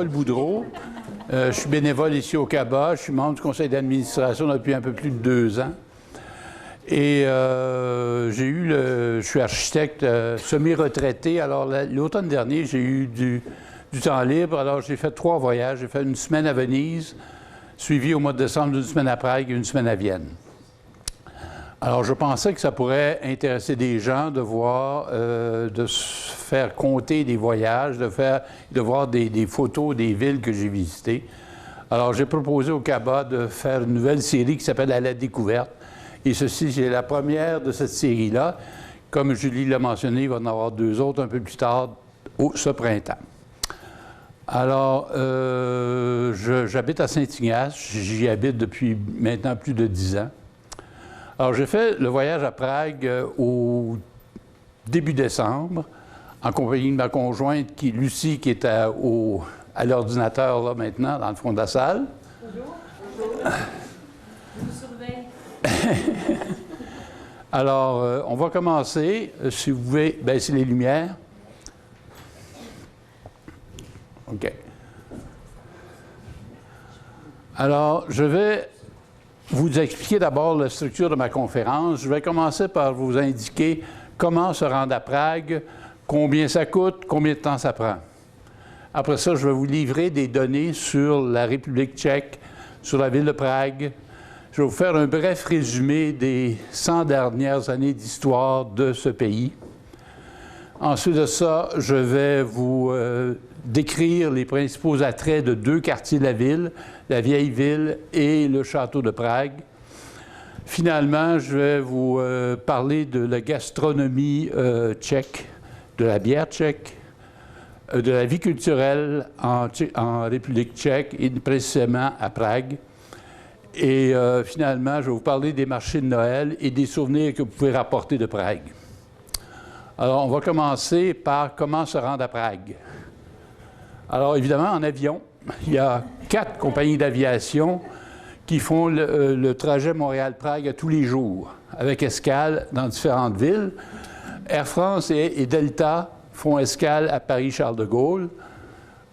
Paul Boudreau. Je suis bénévole ici au CABA. Je suis membre du conseil d'administration depuis un peu plus de 2 ans. Et je suis architecte semi-retraité. Alors, l'automne dernier, j'ai eu du temps libre. Alors, j'ai fait 3 voyages. J'ai fait une semaine à Venise, suivie au mois de décembre d'une semaine à Prague et une semaine à Vienne. Alors, je pensais que ça pourrait intéresser des gens de voir, de se faire compter des voyages, de voir des photos des villes que j'ai visitées. Alors, j'ai proposé au CABA de faire une nouvelle série qui s'appelle « À la découverte ». Et ceci, c'est la première de cette série-là. Comme Julie l'a mentionné, il va y en avoir 2 autres un peu plus tard, ce printemps. Alors, j'habite à Saint-Ignace. J'y habite depuis maintenant plus de 10 ans. Alors, j'ai fait le voyage à Prague au début décembre, en compagnie de ma conjointe, Lucie, qui est à l'ordinateur, là, maintenant, dans le fond de la salle. Bonjour. Bonjour. Je vous surveille. Alors, on va commencer. Si vous pouvez baisser les lumières. OK. Alors, je vais vous expliquer d'abord la structure de ma conférence. Je vais commencer par vous indiquer comment se rendre à Prague, combien ça coûte, combien de temps ça prend. Après ça, je vais vous livrer des données sur la République tchèque, sur la ville de Prague. Je vais vous faire un bref résumé des 100 dernières années d'histoire de ce pays. Ensuite de ça, je vais vous décrire les principaux attraits de 2 quartiers de la ville, la vieille ville et le château de Prague. Finalement, je vais vous parler de la gastronomie tchèque, de la bière tchèque, de la vie culturelle en République tchèque et précisément à Prague. Et finalement, je vais vous parler des marchés de Noël et des souvenirs que vous pouvez rapporter de Prague. Alors, on va commencer par comment se rendre à Prague. Alors, évidemment, en avion, il y a 4 compagnies d'aviation qui font le trajet Montréal-Prague tous les jours, avec escale dans différentes villes. Air France et Delta font escale à Paris-Charles de Gaulle.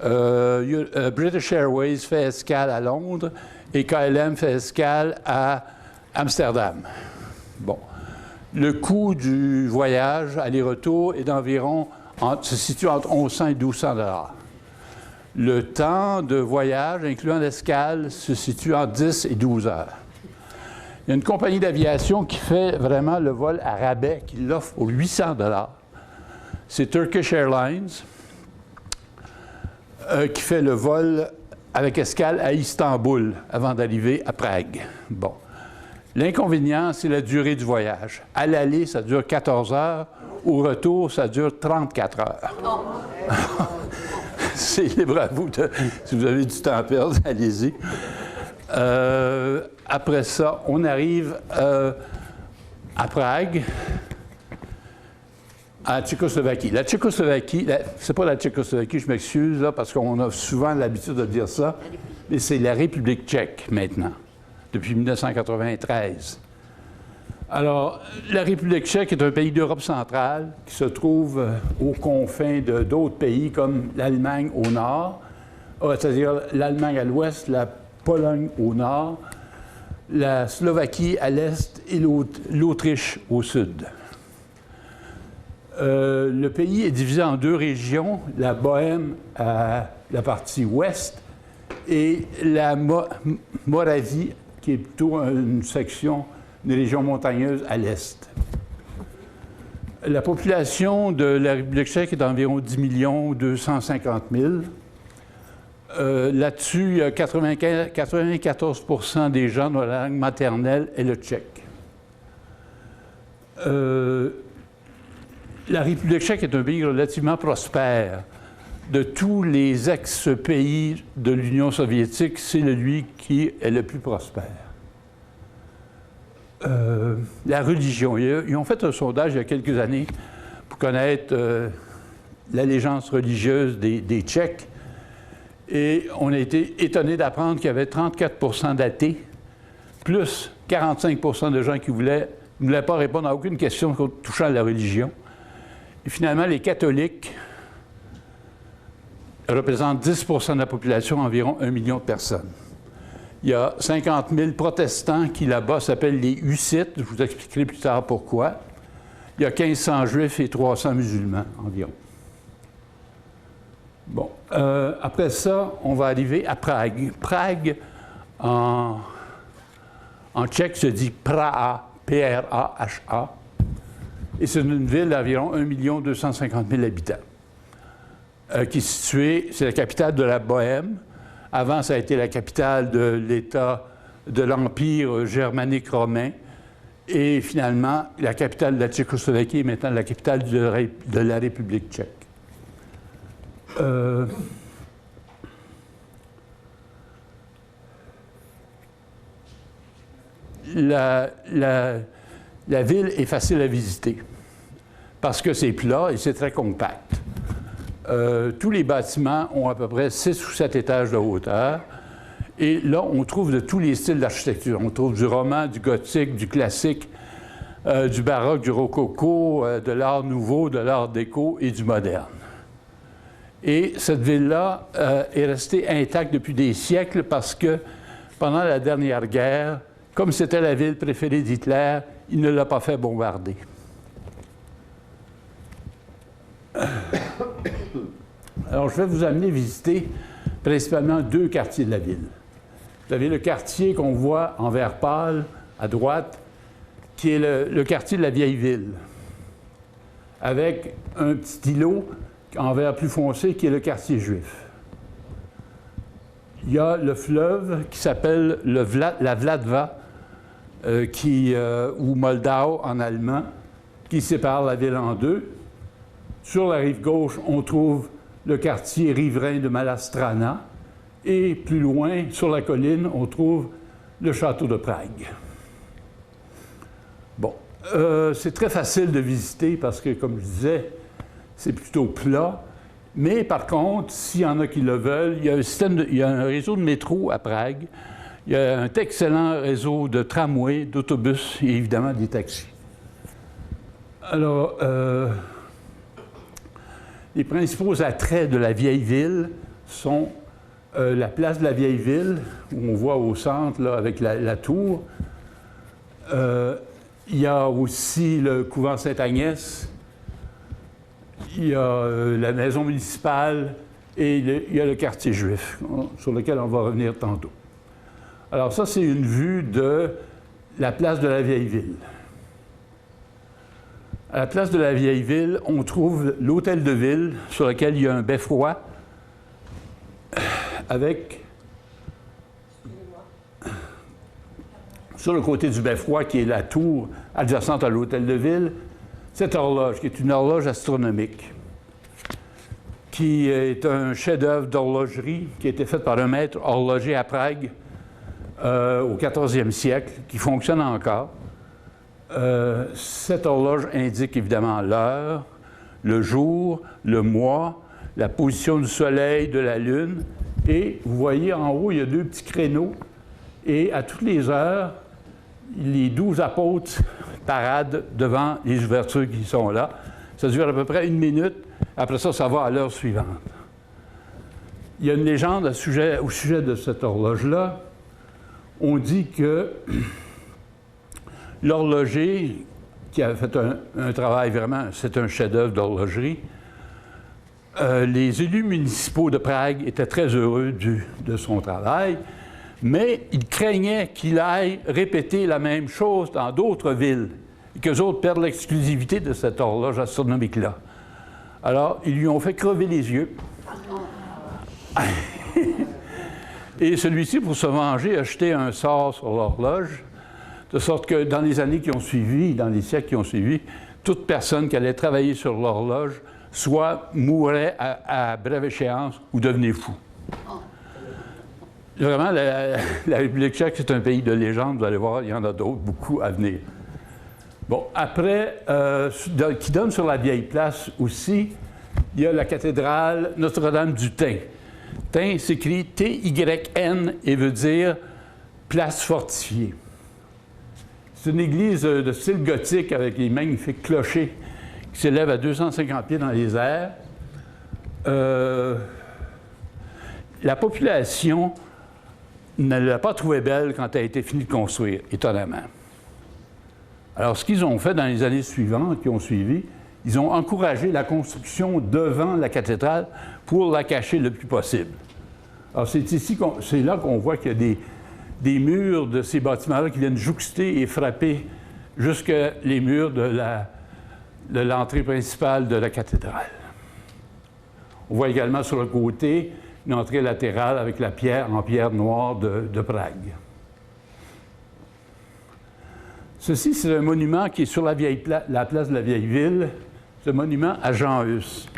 British Airways fait escale à Londres et KLM fait escale à Amsterdam. Bon. Le coût du voyage aller-retour est se situe entre 1100 et 1200 $. Le temps de voyage, incluant l'escale, se situe entre 10 et 12 heures. Il y a une compagnie d'aviation qui fait vraiment le vol à rabais, qui l'offre pour 800 $. C'est Turkish Airlines, qui fait le vol avec escale à Istanbul avant d'arriver à Prague. Bon. L'inconvénient, c'est la durée du voyage. À l'aller, ça dure 14 heures. Au retour, ça dure 34 heures. Oh. C'est libre à vous. Si vous avez du temps à perdre, allez-y. Après ça, on arrive à Prague, à Tchécoslovaquie. La Tchécoslovaquie, c'est pas la Tchécoslovaquie, je m'excuse, là, parce qu'on a souvent l'habitude de dire ça, mais c'est la République tchèque maintenant, depuis 1993. Alors, la République tchèque est un pays d'Europe centrale qui se trouve aux confins d'autres pays comme l'Allemagne au nord, c'est-à-dire l'Allemagne à l'ouest, la Pologne au nord, la Slovaquie à l'est et l'Autriche au sud. Le pays est divisé en 2 régions, la Bohême à la partie ouest et la Moravie, qui est plutôt une région montagneuse à l'est. La population de la République tchèque est d'environ 10 250 000. Là-dessus, il y a 94 % des gens dont la langue maternelle est le tchèque. La République tchèque est un pays relativement prospère. De tous les ex-pays de l'Union soviétique, c'est lui qui est le plus prospère. La religion. Ils ont fait un sondage il y a quelques années pour connaître l'allégeance religieuse des Tchèques. Et on a été étonné d'apprendre qu'il y avait 34 % d'athées, plus 45 % de gens qui ne voulaient pas répondre à aucune question touchant à la religion. Et finalement, les catholiques, représente 10 % de la population, environ 1 million de personnes. Il y a 50 000 protestants qui, là-bas, s'appellent les Hussites. Je vous expliquerai plus tard pourquoi. Il y a 1500 juifs et 300 musulmans, environ. Bon. Après ça, on va arriver à Prague. Prague, en tchèque, se dit Praha, P-R-A-H-A. Et c'est une ville d'environ 1 250 000 habitants. Qui est située, c'est la capitale de la Bohême. Avant, ça a été la capitale de l'État, de l'Empire germanique romain. Et finalement, la capitale de la Tchécoslovaquie est maintenant la capitale de la République tchèque. La ville est facile à visiter parce que c'est plat et c'est très compact. Tous les bâtiments ont à peu près 6 ou 7 étages de hauteur. Et là, on trouve de tous les styles d'architecture. On trouve du roman, du gothique, du classique, du baroque, du rococo, de l'art nouveau, de l'art déco et du moderne. Et cette ville-là est restée intacte depuis des siècles parce que pendant la dernière guerre, comme c'était la ville préférée d'Hitler, il ne l'a pas fait bombarder. Alors, je vais vous amener visiter principalement 2 quartiers de la ville. Vous avez le quartier qu'on voit en vert pâle, à droite, qui est le quartier de la vieille ville, avec un petit îlot en vert plus foncé qui est le quartier juif. Il y a le fleuve qui s'appelle la Vltava, ou Moldau en allemand, qui sépare la ville en deux. Sur la rive gauche, on trouve le quartier riverain de Malastrana, et plus loin, sur la colline, on trouve le château de Prague. Bon, c'est très facile de visiter parce que, comme je disais, c'est plutôt plat. Mais par contre, s'il y en a qui le veulent, il y a un réseau de métro à Prague. Il y a un excellent réseau de tramways, d'autobus et évidemment des taxis. Alors, les principaux attraits de la vieille ville sont la place de la vieille ville, où on voit au centre, là, avec la tour. Il y a aussi le couvent Sainte-Agnès. Il y a la maison municipale et il y a le quartier juif, sur lequel on va revenir tantôt. Alors ça, c'est une vue de la place de la vieille ville. À la place de la vieille ville, on trouve l'hôtel de ville, sur lequel il y a un beffroi, avec, sur le côté du beffroi, qui est la tour adjacente à l'hôtel de ville, cette horloge, qui est une horloge astronomique, qui est un chef-d'œuvre d'horlogerie qui a été fait par un maître horloger à Prague au 14e siècle, qui fonctionne encore. Cette horloge indique évidemment l'heure, le jour, le mois, la position du soleil, de la lune. Et vous voyez en haut, il y a 2 petits créneaux. Et à toutes les heures, les 12 apôtres paradent devant les ouvertures qui sont là. Ça dure à peu près 1 minute. Après ça, ça va à l'heure suivante. Il y a une légende au sujet de cette horloge-là. On dit que l'horloger, qui a fait un travail vraiment, c'est un chef-d'œuvre d'horlogerie, les élus municipaux de Prague étaient très heureux de son travail, mais ils craignaient qu'il aille répéter la même chose dans d'autres villes et qu'eux autres perdent l'exclusivité de cette horloge astronomique-là. Alors, ils lui ont fait crever les yeux. Et celui-ci, pour se venger, a jeté un sort sur l'horloge, de sorte que dans les années qui ont suivi, dans les siècles qui ont suivi, toute personne qui allait travailler sur l'horloge soit mourait à brève échéance ou devenait fou. Vraiment, la République tchèque, c'est un pays de légende. Vous allez voir, il y en a d'autres, beaucoup à venir. Bon, après, qui donne sur la vieille place aussi, il y a la cathédrale Notre-Dame du Thym. Thym s'écrit T-Y-N et veut dire place fortifiée. C'est une église de style gothique avec les magnifiques clochers qui s'élèvent à 250 pieds dans les airs. la population ne l'a pas trouvée belle quand elle a été finie de construire, étonnamment. Alors, ce qu'ils ont fait dans les années suivantes, qui ont suivi, ils ont encouragé la construction devant la cathédrale pour la cacher le plus possible. Alors, c'est là qu'on voit qu'il y a des murs de ces bâtiments-là qui viennent jouxter et frapper jusque les murs de l'entrée principale de la cathédrale. On voit également sur le côté une entrée latérale avec la pierre en pierre noire de Prague. Ceci, c'est un monument qui est sur la place de la vieille ville. C'est un monument à Jean Hus.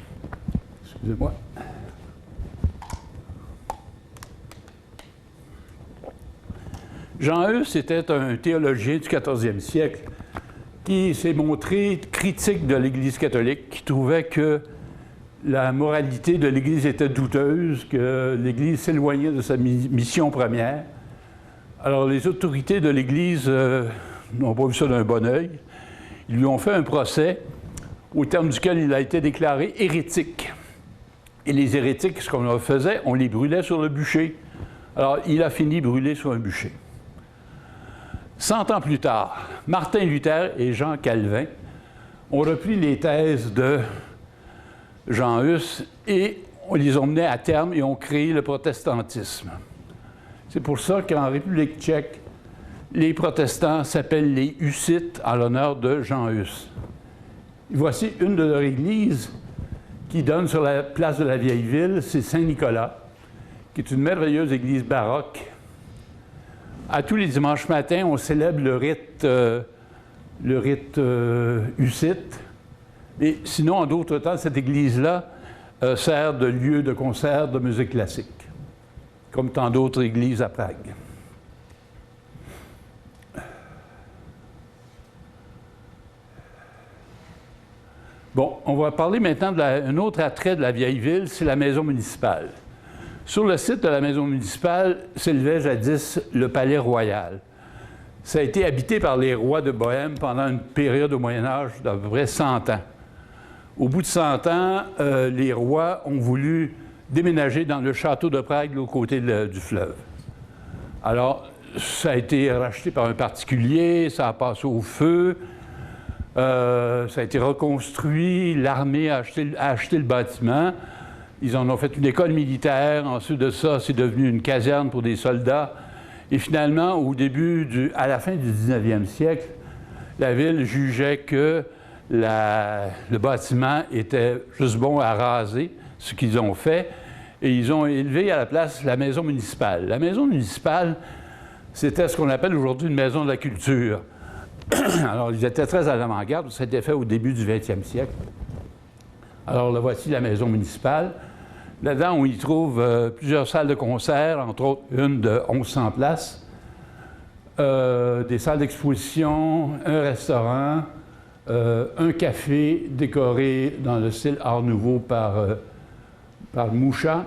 Excusez-moi. Jean Hus était un théologien du 14e siècle qui s'est montré critique de l'Église catholique, qui trouvait que la moralité de l'Église était douteuse, que l'Église s'éloignait de sa mission première. Alors, les autorités de l'Église n'ont pas vu ça d'un bon œil. Ils lui ont fait un procès au terme duquel il a été déclaré hérétique. Et les hérétiques, ce qu'on leur faisait, on les brûlait sur le bûcher. Alors, il a fini brûlé sur un bûcher. 100 ans plus tard, Martin Luther et Jean Calvin ont repris les thèses de Jean Hus et on les a menés à terme et ont créé le protestantisme. C'est pour ça qu'en République tchèque, les protestants s'appellent les Hussites en l'honneur de Jean Hus. Voici une de leurs églises qui donne sur la place de la vieille ville, c'est Saint-Nicolas, qui est une merveilleuse église baroque. À tous les dimanches matins, on célèbre le rite hussite. Et sinon, en d'autres temps, cette église-là sert de lieu de concert de musique classique, comme tant d'autres églises à Prague. Bon, on va parler maintenant d'un autre attrait de la vieille ville, c'est la maison municipale. Sur le site de la maison municipale s'élevait jadis le palais royal. Ça a été habité par les rois de Bohême pendant une période au Moyen Âge d'à peu près 100 ans. Au bout de 100 ans, les rois ont voulu déménager dans le château de Prague, de l'autre côté du fleuve. Alors, ça a été racheté par un particulier, ça a passé au feu, ça a été reconstruit, l'armée a acheté le bâtiment. Ils en ont fait une école militaire. Ensuite de ça, c'est devenu une caserne pour des soldats. Et finalement, à la fin du 19e siècle, la ville jugeait que le bâtiment était juste bon à raser, ce qu'ils ont fait. Et ils ont élevé à la place la maison municipale. La maison municipale, c'était ce qu'on appelle aujourd'hui une maison de la culture. Alors, ils étaient très à l'avant-garde. Ça a été fait au début du 20e siècle. Alors, là, voici la maison municipale. Là-dedans, on y trouve plusieurs salles de concert, entre autres une de 1100 places, des salles d'exposition, un restaurant, un café décoré dans le style Art Nouveau par Moucha.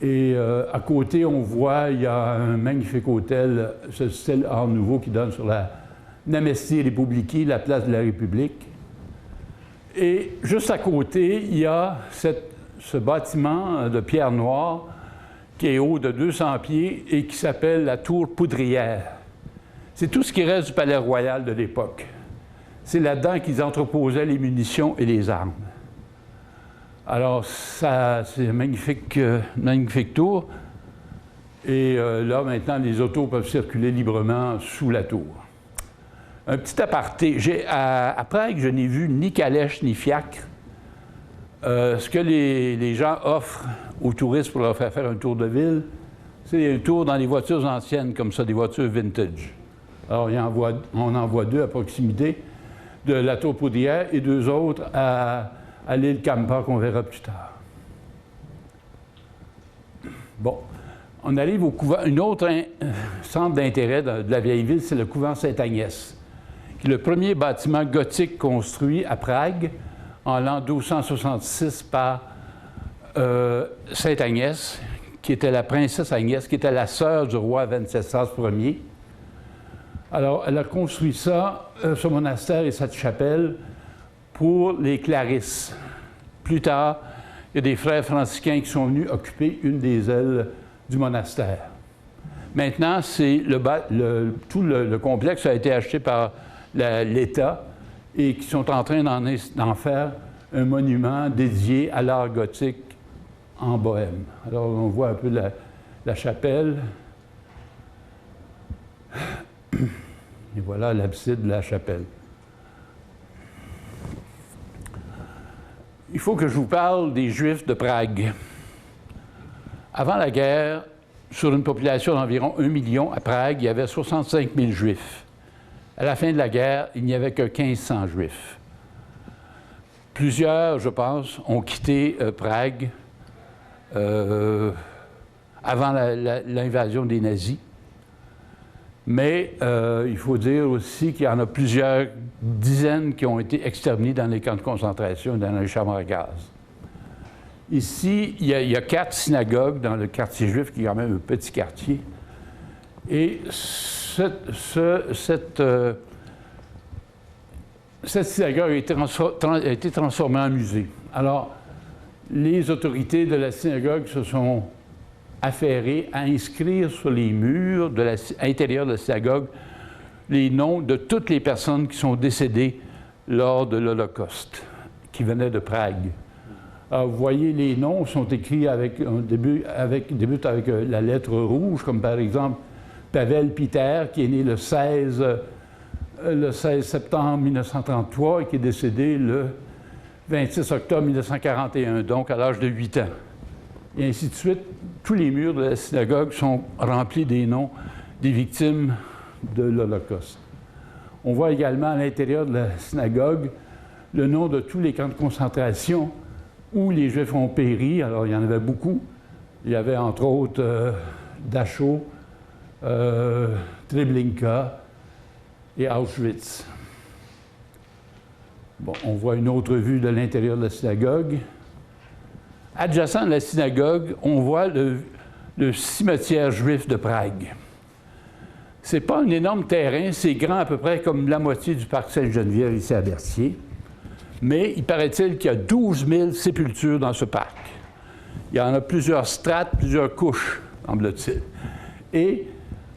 Et à côté, on voit, il y a un magnifique hôtel, ce style Art Nouveau qui donne sur la Namestie Republiki, la place de la République. Et juste à côté, il y a ce bâtiment de pierre noire qui est haut de 200 pieds et qui s'appelle la tour poudrière. C'est tout ce qui reste du palais royal de l'époque. C'est là-dedans qu'ils entreposaient les munitions et les armes. Alors, c'est une magnifique tour. Et là, maintenant, les autos peuvent circuler librement sous la tour. Un petit aparté. À Prague, je n'ai vu ni calèche ni fiacre. Ce que les gens offrent aux touristes pour leur faire un tour de ville, c'est un tour dans les voitures anciennes, comme ça, des voitures vintage. Alors, on en voit deux à proximité de la tour poudrière et deux autres à l'île Kampa qu'on verra plus tard. Bon, on arrive au couvent. Un autre centre d'intérêt de la vieille ville, c'est le couvent Sainte-Agnès, qui est le premier bâtiment gothique construit à Prague en l'an 1266 par Sainte-Agnès, qui était la princesse Agnès, qui était la sœur du roi Venceslas Ier. Alors, elle a construit ce monastère et cette chapelle pour les Clarisses. Plus tard, il y a des frères franciscains qui sont venus occuper une des ailes du monastère. Maintenant, tout le complexe a été acheté par l'État et qui sont en train d'en faire un monument dédié à l'art gothique en Bohême. Alors, on voit un peu la chapelle. Et voilà l'abside de la chapelle. Il faut que je vous parle des Juifs de Prague. Avant la guerre, sur une population d'environ 1 million à Prague, il y avait 65 000 Juifs. À la fin de la guerre, il n'y avait que 1 500 Juifs. Plusieurs, je pense, ont quitté Prague avant l'invasion des nazis. Mais il faut dire aussi qu'il y en a plusieurs dizaines qui ont été exterminés dans les camps de concentration et dans les chambres à gaz. Ici, il y a 4 synagogues dans le quartier juif, qui est quand même un petit quartier. Et cette synagogue a été transformée en musée. Alors, les autorités de la synagogue se sont affairées à inscrire sur les murs à l'intérieur de la synagogue les noms de toutes les personnes qui sont décédées lors de l'Holocauste, qui venaient de Prague. Alors, vous voyez, les noms sont écrits débutent avec la lettre rouge, comme par exemple Pavel Peter, qui est né le 16 septembre 1933 et qui est décédé le 26 octobre 1941, donc à l'âge de 8 ans. Et ainsi de suite, tous les murs de la synagogue sont remplis des noms des victimes de l'Holocauste. On voit également à l'intérieur de la synagogue le nom de tous les camps de concentration où les Juifs ont péri. Alors, il y en avait beaucoup. Il y avait entre autres Dachau, Treblinka et Auschwitz. Bon, on voit une autre vue de l'intérieur de la synagogue. Adjacent à la synagogue, on voit le cimetière juif de Prague. Ce n'est pas un énorme terrain, c'est grand à peu près comme la moitié du parc Sainte-Geneviève ici à Berthier. Mais il paraît-il qu'il y a 12 000 sépultures dans ce parc. Il y en a plusieurs strates, plusieurs couches, semble-t-il. Et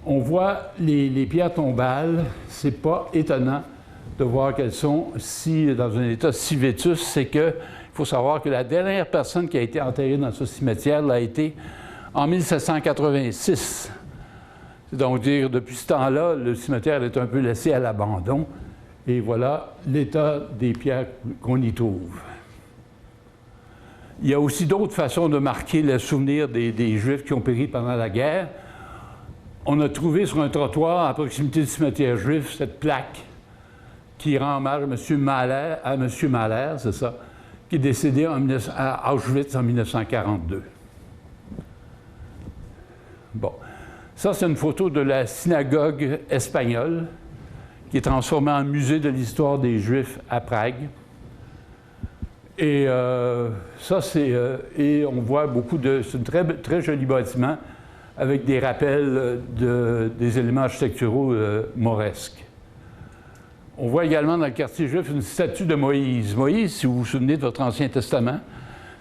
on voit les pierres tombales. Ce n'est pas étonnant de voir qu'elles sont dans un état si vétus. C'est qu'il faut savoir que la dernière personne qui a été enterrée dans ce cimetière l'a été en 1786. C'est donc dire, depuis ce temps-là, le cimetière est un peu laissé à l'abandon. Et voilà l'état des pierres qu'on y trouve. Il y a aussi d'autres façons de marquer le souvenir des Juifs qui ont péri pendant la guerre. On a trouvé sur un trottoir à proximité du cimetière juif cette plaque qui rend hommage à M. Mahler, c'est ça, qui est décédé à Auschwitz en 1942. Bon. Ça, c'est une photo de la synagogue espagnole qui est transformée en musée de l'histoire des Juifs à Prague. Et ça, et on voit c'est un très, très joli bâtiment avec des rappels des éléments architecturaux mauresques. On voit également dans le quartier juif une statue de Moïse. Moïse, si vous vous souvenez de votre Ancien Testament,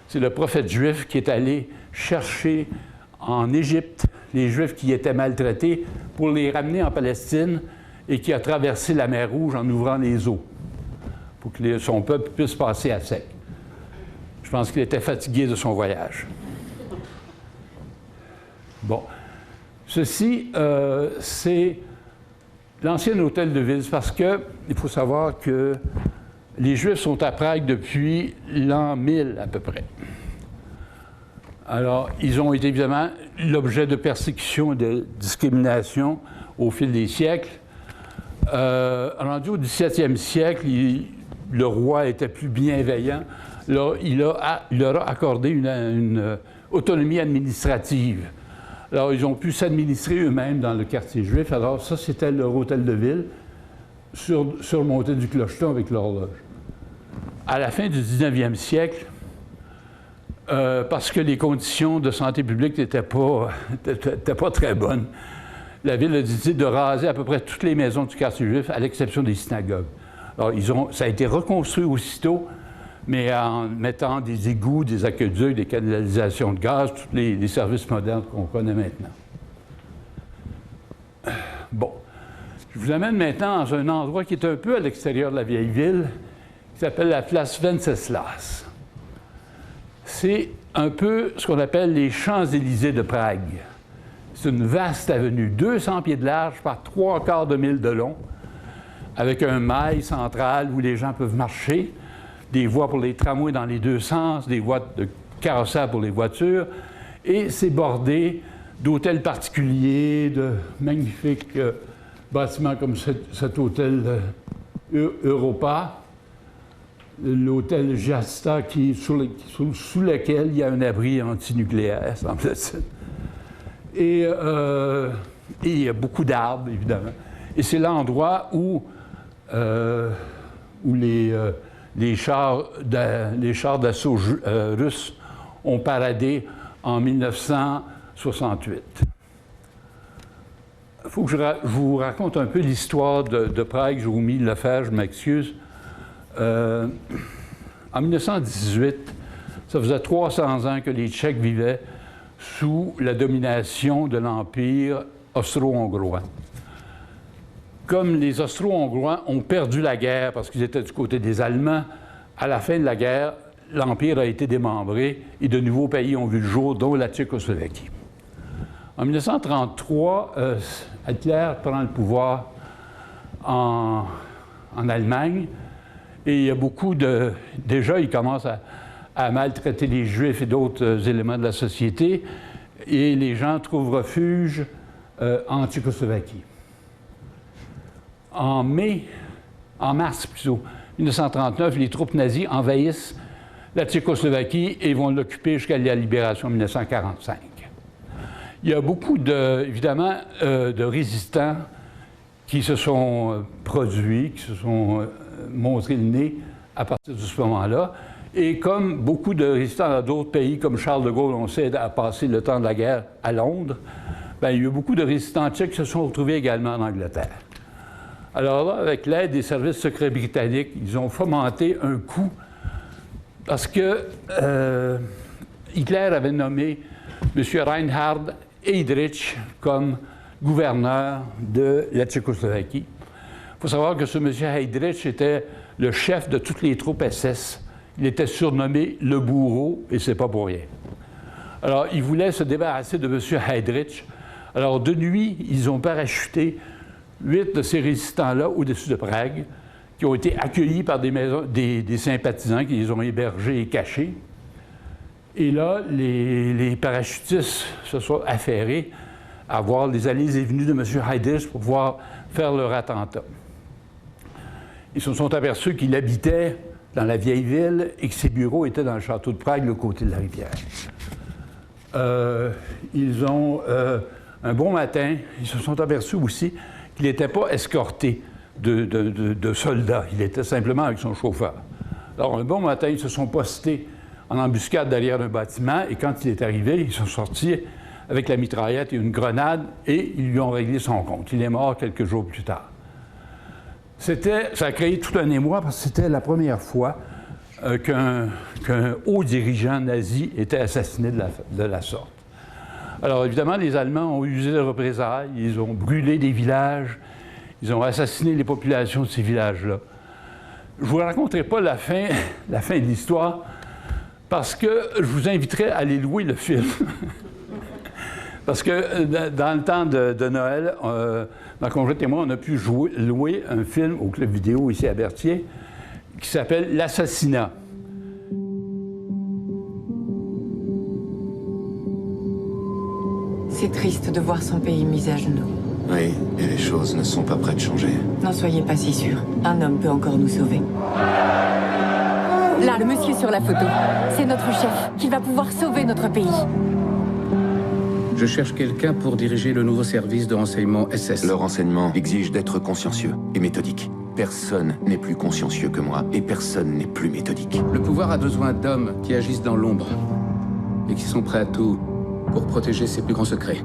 c'est le prophète juif qui est allé chercher en Égypte les Juifs qui étaient maltraités pour les ramener en Palestine et qui a traversé la mer Rouge en ouvrant les eaux pour que son peuple puisse passer à sec. Je pense qu'il était fatigué de son voyage. Bon. Ceci, c'est l'ancien hôtel de ville, parce qu'il faut savoir que les Juifs sont à Prague depuis l'an 1000 à peu près. Alors, ils ont été évidemment l'objet de persécutions et de discrimination au fil des siècles. Rendu au XVIIe siècle, le roi était plus bienveillant. Là, il leur a accordé une autonomie administrative. Alors, ils ont pu s'administrer eux-mêmes dans le quartier juif. Alors, ça, c'était leur hôtel de ville, surmonté du clocheton avec l'horloge. À la fin du 19e siècle, parce que les conditions de santé publique n'étaient pas très bonnes, la ville a décidé de raser à peu près toutes les maisons du quartier juif, à l'exception des synagogues. Alors, ça a été reconstruit aussitôt, mais en mettant des égouts, des aqueducs, des canalisations de gaz, tous les services modernes qu'on connaît maintenant. Bon. Je vous amène maintenant dans un endroit qui est un peu à l'extérieur de la vieille ville, qui s'appelle la place Wenceslas. C'est un peu ce qu'on appelle les Champs-Élysées de Prague. C'est une vaste avenue, 200 pieds de large par 3/4 de mille de long, avec un mail central où les gens peuvent marcher, des voies pour les tramways dans les deux sens, des voies de carrossage pour les voitures, et c'est bordé d'hôtels particuliers, de magnifiques bâtiments comme cet hôtel Europa, l'hôtel Jasta, sous lequel il y a un abri antinucléaire, semble-t-il. Et il y a beaucoup d'arbres, évidemment. Et c'est l'endroit où les chars d'assaut russes ont paradé en 1968. Il faut que je vous raconte un peu l'histoire de Prague. J'ai omis de le faire, je m'excuse. En 1918, ça faisait 300 ans que les Tchèques vivaient sous la domination de l'Empire austro-hongrois. Comme les Austro-Hongrois ont perdu la guerre parce qu'ils étaient du côté des Allemands, à la fin de la guerre, l'Empire a été démembré et de nouveaux pays ont vu le jour, dont la Tchécoslovaquie. En 1933, Hitler prend le pouvoir en Allemagne et il y a beaucoup de... Déjà, il commence à maltraiter les Juifs et d'autres éléments de la société et les gens trouvent refuge en Tchécoslovaquie. En mars plutôt, 1939, les troupes nazies envahissent la Tchécoslovaquie et vont l'occuper jusqu'à la libération en 1945. Il y a beaucoup, évidemment, de résistants qui se sont produits, qui se sont montrés le nez à partir de ce moment-là. Et comme beaucoup de résistants dans d'autres pays, comme Charles de Gaulle, on sait, a passé le temps de la guerre à Londres, bien, il y a beaucoup de résistants tchèques qui se sont retrouvés également en Angleterre. Alors là, avec l'aide des services secrets britanniques, ils ont fomenté un coup parce que Hitler avait nommé M. Reinhard Heydrich comme gouverneur de la Tchécoslovaquie. Il faut savoir que ce M. Heydrich était le chef de toutes les troupes SS. Il était surnommé le bourreau, et c'est pas pour rien. Alors, il voulait se débarrasser de M. Heydrich. Alors, de nuit, ils ont parachuté 8 de ces résistants-là au-dessus de Prague, qui ont été accueillis par des sympathisants qui les ont hébergés et cachés. Et là, les parachutistes se sont affairés à voir les allées et venues de M. Heydrich pour pouvoir faire leur attentat. Ils se sont aperçus qu'il habitait dans la vieille ville et que ses bureaux étaient dans le château de Prague, le côté de la rivière. Ils ont, un bon matin, ils se sont aperçus aussi qu'il n'était pas escorté de soldats. Il était simplement avec son chauffeur. Alors, un bon matin, ils se sont postés en embuscade derrière un bâtiment et quand il est arrivé, ils sont sortis avec la mitraillette et une grenade et ils lui ont réglé son compte. Il est mort quelques jours plus tard. Ça a créé tout un émoi parce que c'était la première fois qu'un haut dirigeant nazi était assassiné de la sorte. Alors évidemment, les Allemands ont usé de représailles, ils ont brûlé des villages, ils ont assassiné les populations de ces villages-là. Je ne vous raconterai pas la fin de l'histoire parce que je vous inviterai à aller louer le film. Parce que dans le temps de Noël, ma conjointe et moi, on a pu louer un film au club vidéo ici à Berthier qui s'appelle L'Assassinat. C'est triste de voir son pays mis à genoux. Oui, et les choses ne sont pas prêtes de changer. N'en soyez pas si sûr. Un homme peut encore nous sauver. Là, le monsieur sur la photo. C'est notre chef qui va pouvoir sauver notre pays. Je cherche quelqu'un pour diriger le nouveau service de renseignement SS. Le renseignement exige d'être consciencieux et méthodique. Personne n'est plus consciencieux que moi et personne n'est plus méthodique. Le pouvoir a besoin d'hommes qui agissent dans l'ombre et qui sont prêts à tout pour protéger ses plus grands secrets.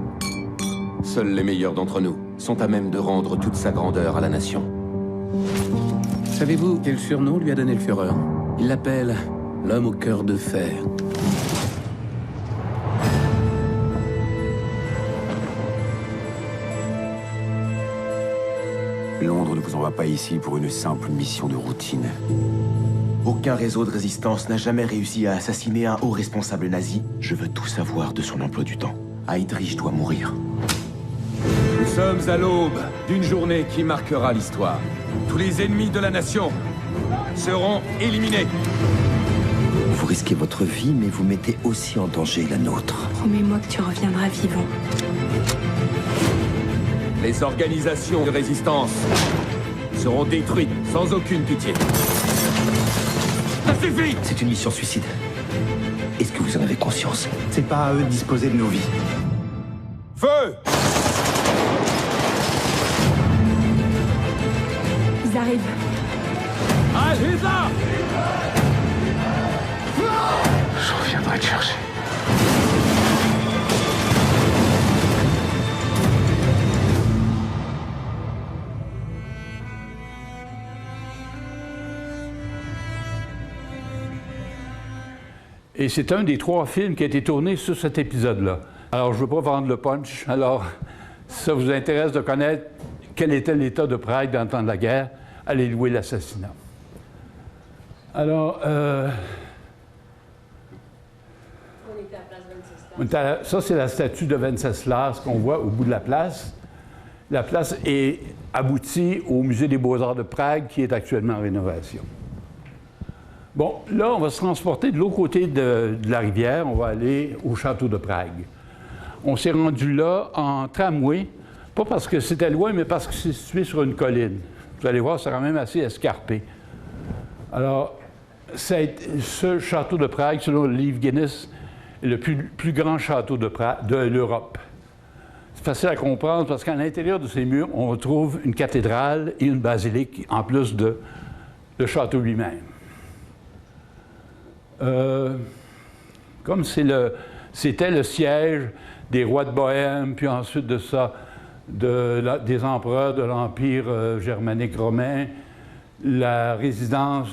Seuls les meilleurs d'entre nous sont à même de rendre toute sa grandeur à la nation. Savez-vous quel surnom lui a donné le Führer? Il l'appelle l'homme au cœur de fer. Londres ne vous envoie pas ici pour une simple mission de routine. Aucun réseau de résistance n'a jamais réussi à assassiner un haut responsable nazi. Je veux tout savoir de son emploi du temps. Heydrich doit mourir. Nous sommes à l'aube d'une journée qui marquera l'histoire. Tous les ennemis de la nation seront éliminés. Vous risquez votre vie, mais vous mettez aussi en danger la nôtre. Promets-moi que tu reviendras vivant. Les organisations de résistance seront détruites sans aucune pitié. Ça suffit! C'est une mission suicide. Est-ce que vous en avez conscience? C'est pas à eux de disposer de nos vies. Feu! Ils arrivent. Al-Hizar! Je reviendrai te chercher. Et c'est un des 3 films qui a été tourné sur cet épisode-là. Alors, je ne veux pas vendre le punch. Alors, si ça vous intéresse de connaître quel était l'état de Prague dans le temps de la guerre, allez louer l'assassinat. Alors, On était à la place Venceslas. ça, c'est la statue de Venceslas qu'on voit au bout de la place. La place est aboutie au Musée des Beaux-Arts de Prague, qui est actuellement en rénovation. Bon, là, on va se transporter de l'autre côté de la rivière. On va aller au château de Prague. On s'est rendu là en tramway, pas parce que c'était loin, mais parce que c'est situé sur une colline. Vous allez voir, c'est quand même assez escarpé. Alors, ce château de Prague, selon le livre Guinness, est le plus grand château de l'Europe. C'est facile à comprendre parce qu'à l'intérieur de ces murs, on retrouve une cathédrale et une basilique, en plus de le château lui-même. Comme c'était le siège des rois de Bohême, puis ensuite de ça, des empereurs de l'Empire germanique romain, la résidence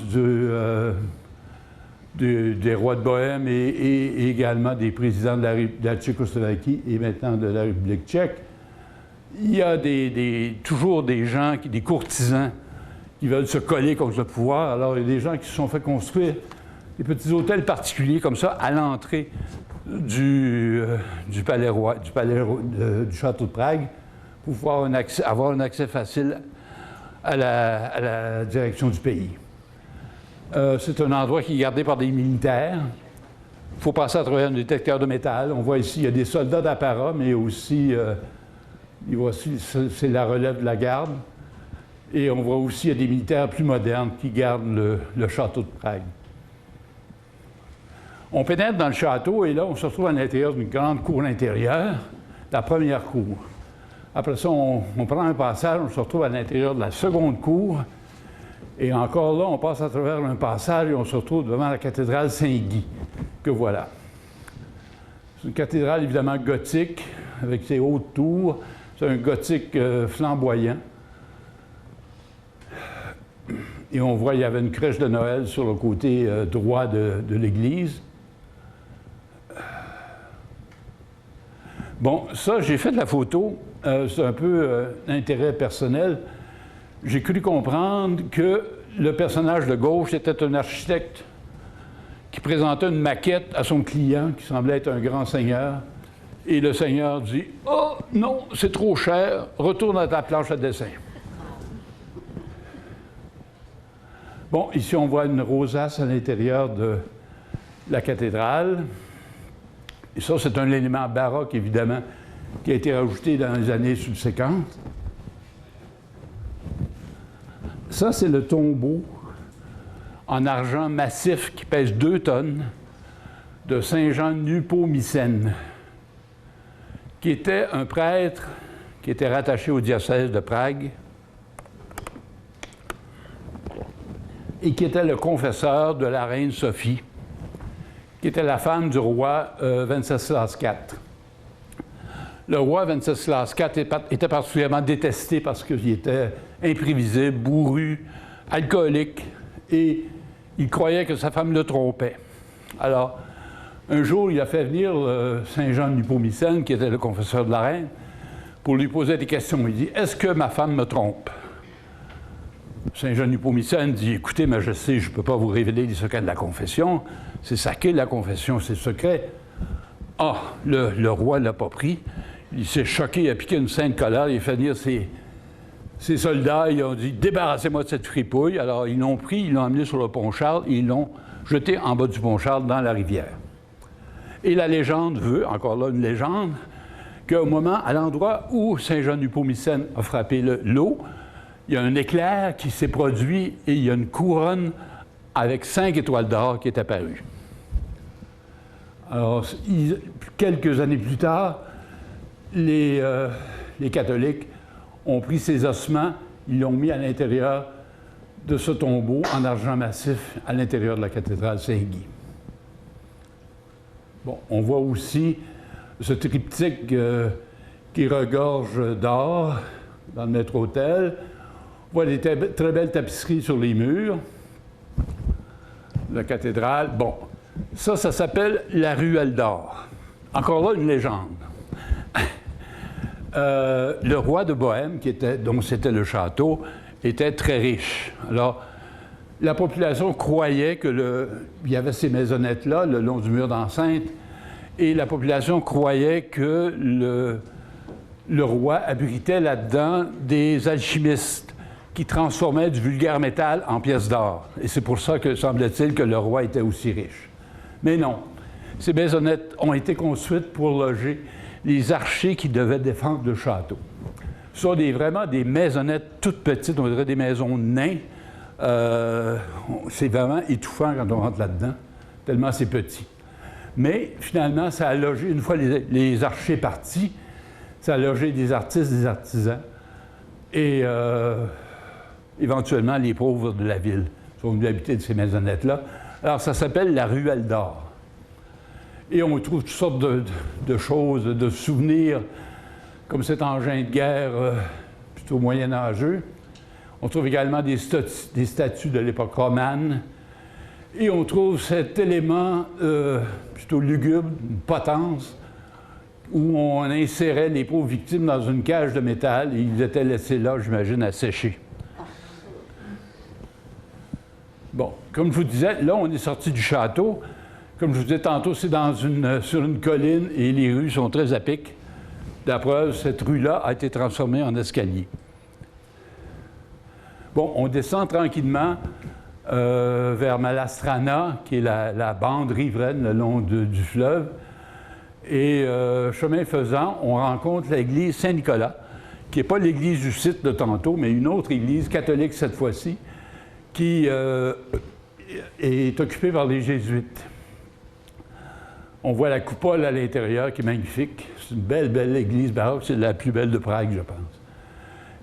des rois de Bohême et également des présidents de la Tchécoslovaquie et maintenant de la République tchèque, il y a toujours des gens, des courtisans qui veulent se coller contre le pouvoir. Alors, il y a des gens qui se sont fait construire des petits hôtels particuliers comme ça à l'entrée du palais du château de Prague pour pouvoir avoir un accès facile à la direction du pays. C'est un endroit qui est gardé par des militaires. Il faut passer à travers un détecteur de métal. On voit ici, il y a des soldats d'apparat, mais aussi, c'est la relève de la garde. Et on voit aussi, il y a des militaires plus modernes qui gardent le château de Prague. On pénètre dans le château et là, on se retrouve à l'intérieur d'une grande cour intérieure, la première cour. Après ça, on prend un passage, on se retrouve à l'intérieur de la seconde cour. Et encore là, on passe à travers un passage et on se retrouve devant la cathédrale Saint-Guy, que voilà. C'est une cathédrale évidemment gothique, avec ses hautes tours. C'est un gothique flamboyant. Et on voit, il y avait une crèche de Noël sur le côté droit de l'église. Bon, ça, j'ai fait de la photo. C'est un peu d'intérêt personnel. J'ai cru comprendre que le personnage de gauche était un architecte qui présentait une maquette à son client, qui semblait être un grand seigneur. Et le seigneur dit « Oh, non, c'est trop cher, retourne à ta planche à dessin. » Bon, ici, on voit une rosace à l'intérieur de la cathédrale. Et ça, c'est un élément baroque, évidemment, qui a été rajouté dans les années subséquentes. Ça, c'est le tombeau en argent massif qui pèse 2 tonnes de Saint Jean Nepomucène, qui était un prêtre qui était rattaché au diocèse de Prague et qui était le confesseur de la reine Sophie, qui était la femme du roi Venceslas IV. Le roi Venceslas IV était particulièrement détesté parce qu'il était imprévisible, bourru, alcoolique, et il croyait que sa femme le trompait. Alors, un jour, il a fait venir Saint Jean de Nepomucène, qui était le confesseur de la reine, pour lui poser des questions. Il dit « Est-ce que ma femme me trompe ?» Saint Jean de Nepomucène dit « Écoutez, Majesté, je ne peux pas vous révéler les secrets de la confession. C'est sacré, la confession, c'est secret. » Ah, le roi ne l'a pas pris. Il s'est choqué, il a piqué une sainte colère, il a fait venir ses soldats, ils ont dit « Débarrassez-moi de cette fripouille ». Alors, ils l'ont pris, ils l'ont amené sur le pont Charles et ils l'ont jeté en bas du pont Charles dans la rivière. Et la légende veut, encore là une légende, qu'au moment, à l'endroit où Saint Jean de Nepomucène a frappé l'eau, il y a un éclair qui s'est produit et il y a une couronne avec 5 étoiles d'or qui est apparue. Alors, quelques années plus tard, les catholiques ont pris ces ossements, ils l'ont mis à l'intérieur de ce tombeau en argent massif à l'intérieur de la cathédrale Saint-Guy. Bon, on voit aussi ce triptyque qui regorge d'or dans le maître-autel. On voit des très belles tapisseries sur les murs de la cathédrale. Bon, ça s'appelle la ruelle d'or. Encore là, une légende. Le roi de Bohême, dont c'était le château, était très riche. Alors, la population croyait qu'il y avait ces maisonnettes-là, le long du mur d'enceinte, et la population croyait que le roi abritait là-dedans des alchimistes qui transformaient du vulgaire métal en pièces d'or. Et c'est pour ça que, semble-t-il, que le roi était aussi riche. Mais non, ces maisonnettes ont été construites pour loger les archers qui devaient défendre le château. Ce sont vraiment des maisonnettes toutes petites, on dirait des maisons de nains. C'est vraiment étouffant quand on rentre là-dedans, tellement c'est petit. Mais finalement, ça a logé, une fois les archers partis, ça a logé des artistes, des artisans, et éventuellement les pauvres de la ville sont venus habiter de ces maisonnettes-là. Alors ça s'appelle la ruelle d'or. Et on trouve toutes sortes de choses, de souvenirs, comme cet engin de guerre plutôt moyenâgeux. On trouve également des statues de l'époque romane. Et on trouve cet élément plutôt lugubre, une potence, où on insérait les pauvres victimes dans une cage de métal et ils étaient laissés là, j'imagine, à sécher. Bon, comme je vous disais, là, on est sorti du château. Comme je vous disais tantôt, c'est sur une colline et les rues sont très à pic. La preuve, cette rue-là a été transformée en escalier. Bon, on descend tranquillement vers Malastrana, qui est la bande riveraine le long du fleuve. Et chemin faisant, on rencontre l'église Saint-Nicolas, qui n'est pas l'église du site de tantôt, mais une autre église catholique cette fois-ci, qui est occupée par les Jésuites. On voit la coupole à l'intérieur qui est magnifique. C'est une belle, belle église baroque. C'est la plus belle de Prague, je pense.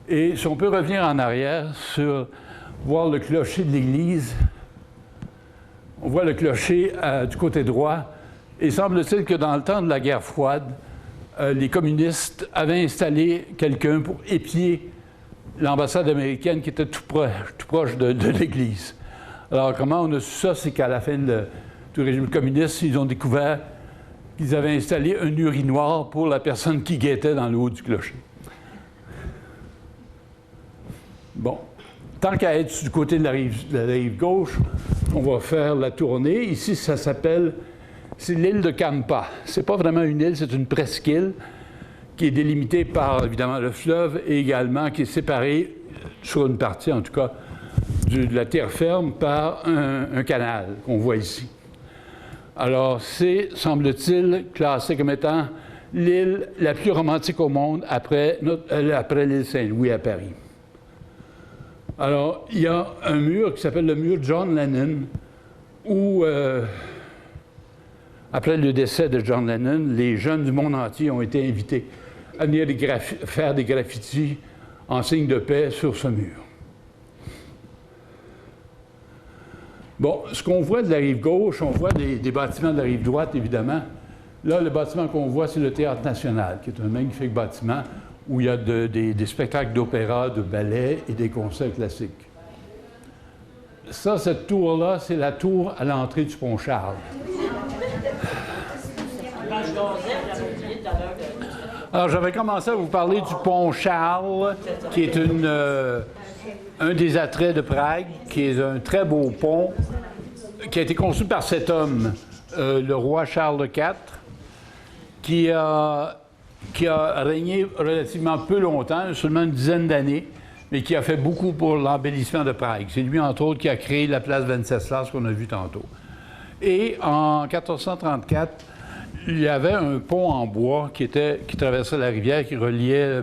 Et si on peut revenir en arrière voir le clocher de l'église, on voit le clocher du côté droit. Et semble-t-il que dans le temps de la guerre froide, les communistes avaient installé quelqu'un pour épier l'ambassade américaine qui était tout proche de l'église. Alors, comment on a su ça? C'est qu'à la fin du régime communiste, ils ont découvert qu'ils avaient installé un urinoir pour la personne qui guettait dans le haut du clocher. Bon. Tant qu'à être du côté de la rive gauche, on va faire la tournée. Ici, ça s'appelle... C'est l'île de Campa. C'est pas vraiment une île, c'est une presqu'île qui est délimitée par, évidemment, le fleuve et également qui est séparée, sur une partie, en tout cas, de la terre ferme par un canal qu'on voit ici. Alors, c'est, semble-t-il, classé comme étant l'île la plus romantique au monde après l'île Saint-Louis à Paris. Alors, il y a un mur qui s'appelle le mur John Lennon, où, après le décès de John Lennon, les jeunes du monde entier ont été invités à venir faire des graffitis en signe de paix sur ce mur. Bon, ce qu'on voit de la rive gauche, on voit des bâtiments de la rive droite, évidemment. Là, le bâtiment qu'on voit, c'est le Théâtre national, qui est un magnifique bâtiment où il y a des spectacles d'opéra, de ballet et des concerts classiques. ça, cette tour-là, c'est la tour à l'entrée du pont Charles. Alors, j'avais commencé à vous parler du pont Charles, qui est un des attraits de Prague, qui est un très beau pont, qui a été conçu par cet homme, le roi Charles IV, qui a régné relativement peu longtemps, seulement une dizaine d'années, mais qui a fait beaucoup pour l'embellissement de Prague. C'est lui, entre autres, qui a créé la place Venceslas qu'on a vu tantôt. Et en 1434, il y avait un pont en bois qui traversait la rivière, qui reliait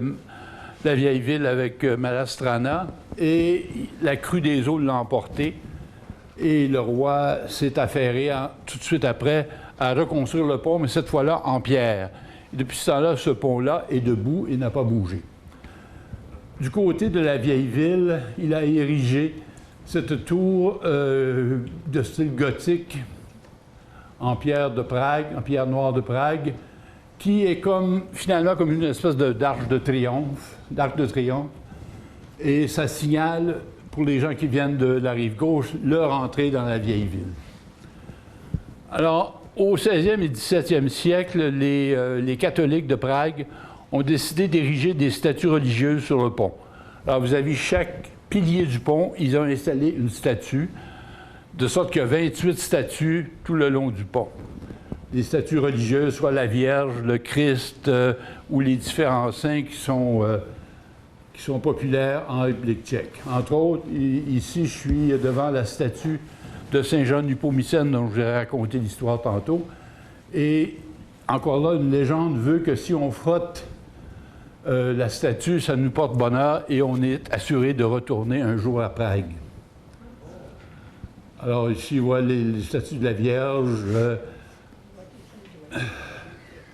la vieille ville avec Malastrana, et la crue des eaux l'a emporté. Et le roi s'est affairé tout de suite après à reconstruire le pont, mais cette fois-là en pierre. Et depuis ce temps-là, ce pont-là est debout et n'a pas bougé. Du côté de la vieille ville, il a érigé cette tour de style gothique en pierre de Prague, en pierre noire de Prague, qui est finalement comme une espèce d'arc de triomphe, et ça signale, pour les gens qui viennent de la rive gauche, leur entrée dans la vieille ville. Alors, au 16e et 17e siècle, les catholiques de Prague ont décidé d'ériger des statues religieuses sur le pont. Alors, vous avez chaque pilier du pont, ils ont installé une statue, de sorte qu'il y a 28 statues tout le long du pont. Des statues religieuses, soit la Vierge, le Christ, ou les différents saints qui sont populaires en République tchèque. Entre autres, ici, je suis devant la statue de Saint-Jean Nepomucène, dont je vous ai raconté l'histoire tantôt. Et encore là, une légende veut que si on frotte la statue, ça nous porte bonheur et on est assuré de retourner un jour à Prague. Alors ici, on voit les statues de la Vierge.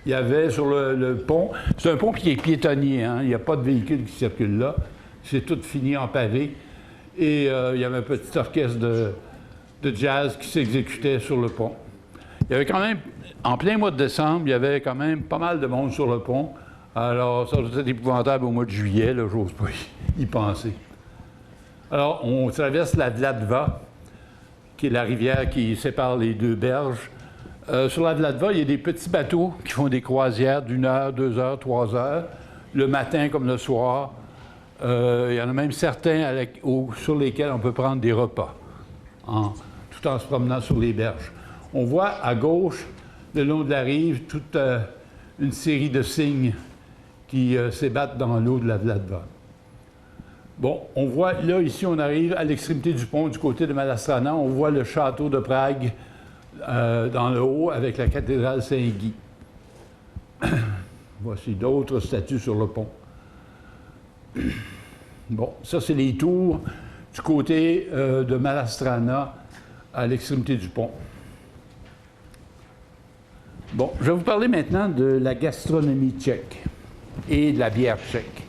Il y avait sur le pont, c'est un pont qui est piétonnier, hein, il n'y a pas de véhicule qui circule là, c'est tout fini en pavé. Et il y avait un petit orchestre de jazz qui s'exécutait sur le pont. Il y avait quand même, en plein mois de décembre, il y avait quand même pas mal de monde sur le pont. Alors, ça c'était épouvantable au mois de juillet, là, j'ose pas y penser. Alors, on traverse la Vladva, qui est la rivière qui sépare les deux berges. Sur la Vladva, il y a des petits bateaux qui font des croisières d'1 heure, 2 heures, 3 heures, le matin comme le soir. Il y en a même certains sur lesquels on peut prendre des repas, tout en se promenant sur les berges. On voit à gauche, le long de la rive, toute une série de cygnes qui s'ébattent dans l'eau de la Vladva. Bon, on voit, là, ici, on arrive à l'extrémité du pont, du côté de Malastrana. On voit le château de Prague dans le haut, avec la cathédrale Saint-Guy. Voici d'autres statues sur le pont. Bon, ça, c'est les tours du côté de Malastrana, à l'extrémité du pont. Bon, je vais vous parler maintenant de la gastronomie tchèque et de la bière tchèque.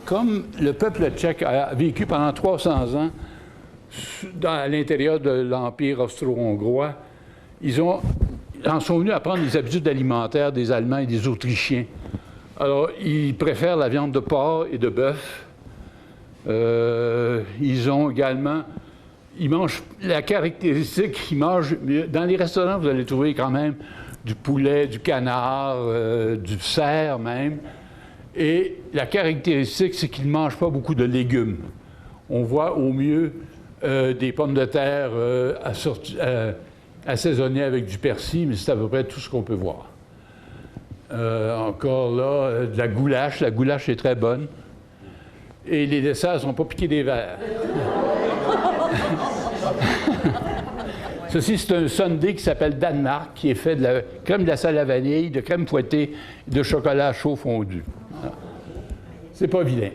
Comme le peuple tchèque a vécu pendant 300 ans à l'intérieur de l'Empire austro-hongrois, ils en sont venus à prendre les habitudes alimentaires des Allemands et des Autrichiens. Alors, ils préfèrent la viande de porc et de bœuf. Ils ont également... Ils mangent la caractéristique, dans les restaurants, vous allez trouver quand même du poulet, du canard, du cerf même. Et la caractéristique, c'est qu'ils ne mangent pas beaucoup de légumes. On voit au mieux des pommes de terre assaisonnées avec du persil, mais c'est à peu près tout ce qu'on peut voir. Encore là, de la goulash. La goulash est très bonne. Et les desserts ne sont pas piqués des verres. Ceci, c'est un sundae qui s'appelle Danemark, qui est fait de la crème glacée à la vanille, de crème fouettée et de chocolat chaud fondu. C'est pas vilain.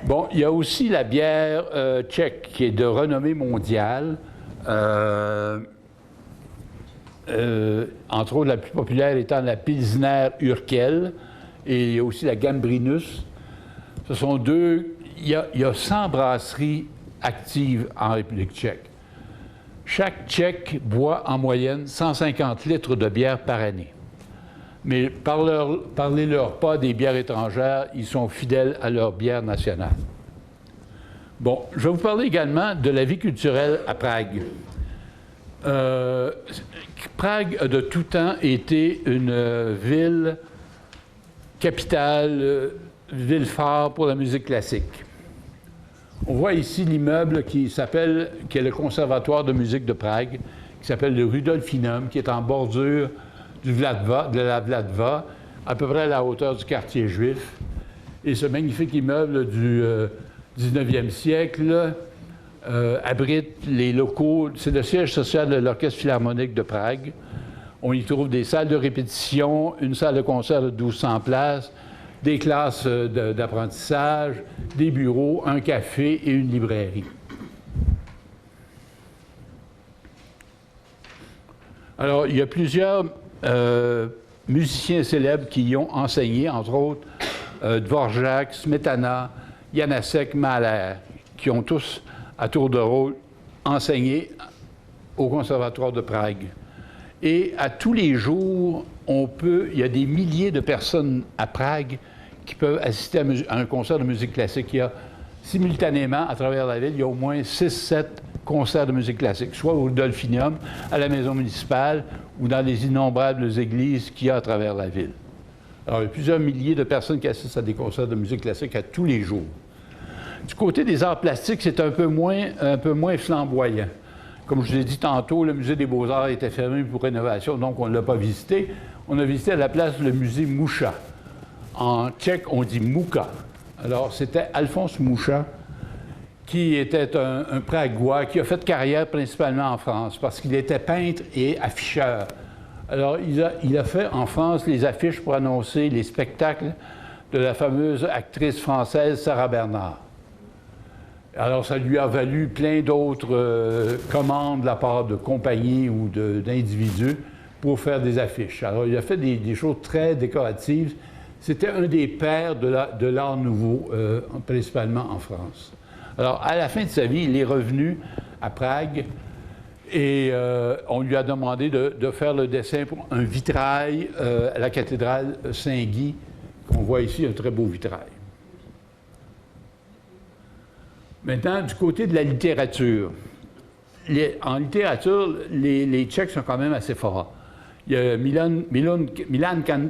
Bon, il y a aussi la bière tchèque, qui est de renommée mondiale. Entre autres, la plus populaire étant la Pilsner Urquell, et il y a aussi la Gambrinus. Ce sont deux... Il y a 100 brasseries actives en République tchèque. Chaque Tchèque boit en moyenne 150 litres de bière par année. Mais par les repas des bières étrangères, ils sont fidèles à leur bière nationale. Bon, je vais vous parler également de la vie culturelle à Prague. Prague a de tout temps été une ville capitale, ville phare pour la musique classique. On voit ici l'immeuble qui est le Conservatoire de musique de Prague, qui s'appelle le Rudolfinum, qui est en bordure de la Vladva, à peu près à la hauteur du quartier juif. Et ce magnifique immeuble du 19e siècle abrite les locaux, c'est le siège social de l'Orchestre philharmonique de Prague. On y trouve des salles de répétition, une salle de concert de 1200 places, des classes d'apprentissage, des bureaux, un café et une librairie. Alors, il y a plusieurs musiciens célèbres qui y ont enseigné, entre autres Dvorak, Smetana, Janacek, Mahler, qui ont tous, à tour de rôle, enseigné au Conservatoire de Prague. Et à tous les jours, il y a des milliers de personnes à Prague qui peuvent assister à un concert de musique classique. Il y a simultanément, à travers la ville, il y a au moins 6-7 concerts de musique classique, soit au Rudolfinum, à la maison municipale, ou dans les innombrables églises qu'il y a à travers la ville. Alors, il y a plusieurs milliers de personnes qui assistent à des concerts de musique classique à tous les jours. Du côté des arts plastiques, c'est un peu moins flamboyant. Comme je l'ai dit tantôt, le musée des Beaux-Arts était fermé pour rénovation, donc on ne l'a pas visité. On a visité à la place le musée Moucha. En tchèque, on dit Mouka. Alors, c'était Alphonse Moucha, qui était un Pragois, qui a fait carrière principalement en France, parce qu'il était peintre et afficheur. Alors, il a fait en France les affiches pour annoncer les spectacles de la fameuse actrice française Sarah Bernard. Alors, ça lui a valu plein d'autres commandes de la part de compagnies ou d'individus pour faire des affiches. Alors, il a fait des choses très décoratives. C'était un des pères de l'art nouveau, principalement en France. Alors, à la fin de sa vie, il est revenu à Prague et on lui a demandé de faire le dessin pour un vitrail à la cathédrale Saint-Guy, qu'on voit ici, un très beau vitrail. Maintenant, du côté de la littérature. En littérature, les Tchèques sont quand même assez forts. Il y a Milan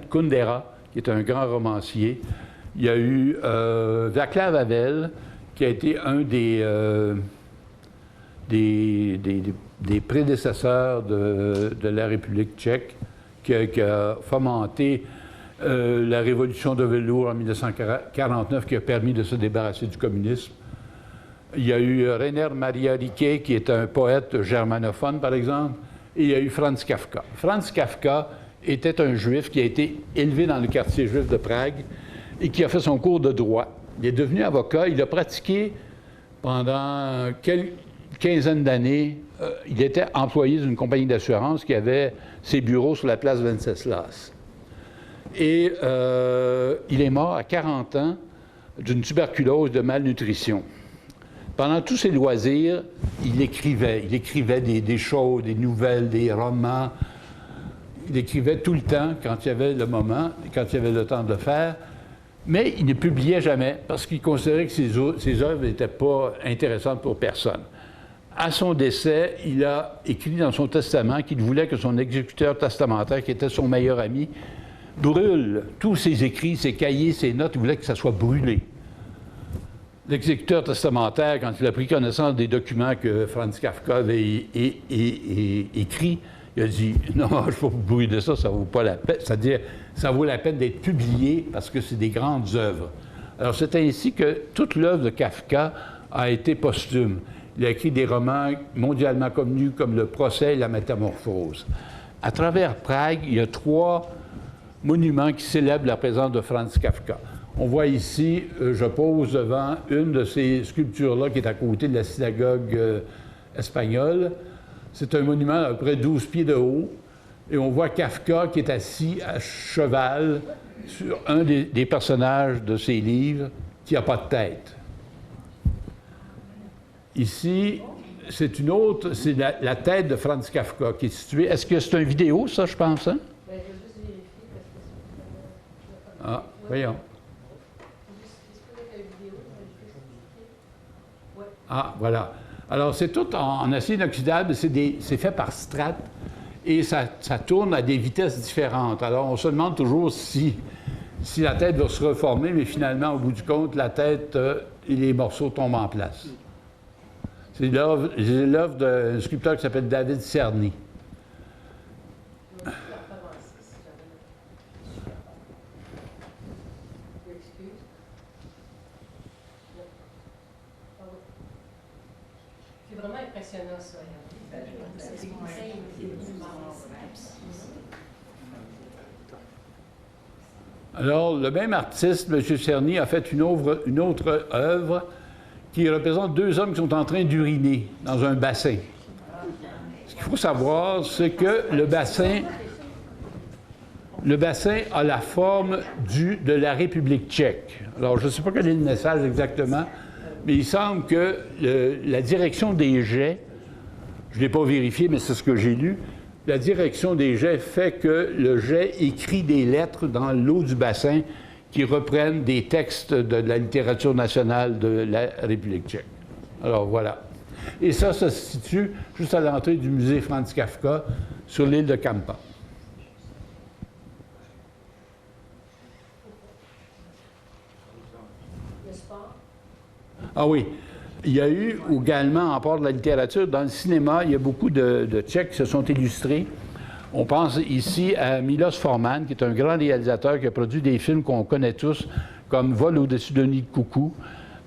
Kundera, qui est un grand romancier. Il y a eu Václav Havel, qui a été un des prédécesseurs de la République tchèque, qui a fomenté la révolution de velours en 1949, qui a permis de se débarrasser du communisme. Il y a eu Rainer Maria Rilke, qui est un poète germanophone, par exemple, et il y a eu Franz Kafka. Franz Kafka était un juif qui a été élevé dans le quartier juif de Prague et qui a fait son cours de droit. Il est devenu avocat, il a pratiqué pendant quelques quinzaine d'années. Il était employé d'une compagnie d'assurance qui avait ses bureaux sur la place Venceslas. Et il est mort à 40 ans d'une tuberculose de malnutrition. Pendant tous ses loisirs, il écrivait des choses, des nouvelles, des romans. Il écrivait tout le temps quand il y avait le moment, quand il y avait le temps de le faire. Mais il ne publiait jamais parce qu'il considérait que ses œuvres n'étaient pas intéressantes pour personne. À son décès, il a écrit dans son testament qu'il voulait que son exécuteur testamentaire, qui était son meilleur ami, brûle tous ses écrits, ses cahiers, ses notes. Il voulait que ça soit brûlé. L'exécuteur testamentaire, quand il a pris connaissance des documents que Franz Kafka avait écrits, il a dit « Non, je ne peux pas brûler ça, ça ne vaut pas la peine. » C'est-à-dire, ça vaut la peine d'être publié parce que c'est des grandes œuvres. Alors, c'est ainsi que toute l'œuvre de Kafka a été posthume. Il a écrit des romans mondialement connus comme Le Procès et La Métamorphose. À travers Prague, il y a 3 monuments qui célèbrent la présence de Franz Kafka. On voit ici, je pose devant une de ces sculptures-là qui est à côté de la synagogue espagnole. C'est un monument à peu près 12 pieds de haut. Et on voit Kafka qui est assis à cheval sur un des personnages de ses livres qui n'a pas de tête. Ici, c'est une autre, c'est la tête de Franz Kafka qui est située. Est-ce que c'est une vidéo, ça, je pense, hein? Ben, je vais juste vérifier parce que Ah, voyons. Juste avec la vidéo, ça va juste expliquer. Ouais. Ah, voilà. Alors, c'est tout en acier inoxydable, c'est fait par strates et ça tourne à des vitesses différentes. Alors, on se demande toujours si la tête va se reformer, mais finalement, au bout du compte, la tête et les morceaux tombent en place. C'est l'œuvre d'un sculpteur qui s'appelle David Cerny. C'est vraiment impressionnant, ça. Alors, le même artiste, M. Cerny, a fait une autre œuvre qui représente deux hommes qui sont en train d'uriner dans un bassin. Ce qu'il faut savoir, c'est que le bassin a la forme de la République tchèque. Alors, je ne sais pas quel est le message exactement, mais il semble que la direction des jets, je ne l'ai pas vérifié, mais c'est ce que j'ai lu, la direction des jets fait que le jet écrit des lettres dans l'eau du bassin qui reprennent des textes de la littérature nationale de la République tchèque. Alors, voilà. Et ça se situe juste à l'entrée du musée Franz Kafka sur l'île de Kampa. Ah oui. Il y a eu également, en part de la littérature, dans le cinéma, il y a beaucoup de Tchèques qui se sont illustrés. On pense ici à Milos Forman, qui est un grand réalisateur qui a produit des films qu'on connaît tous, comme Vol au-dessus d'un nid de coucou,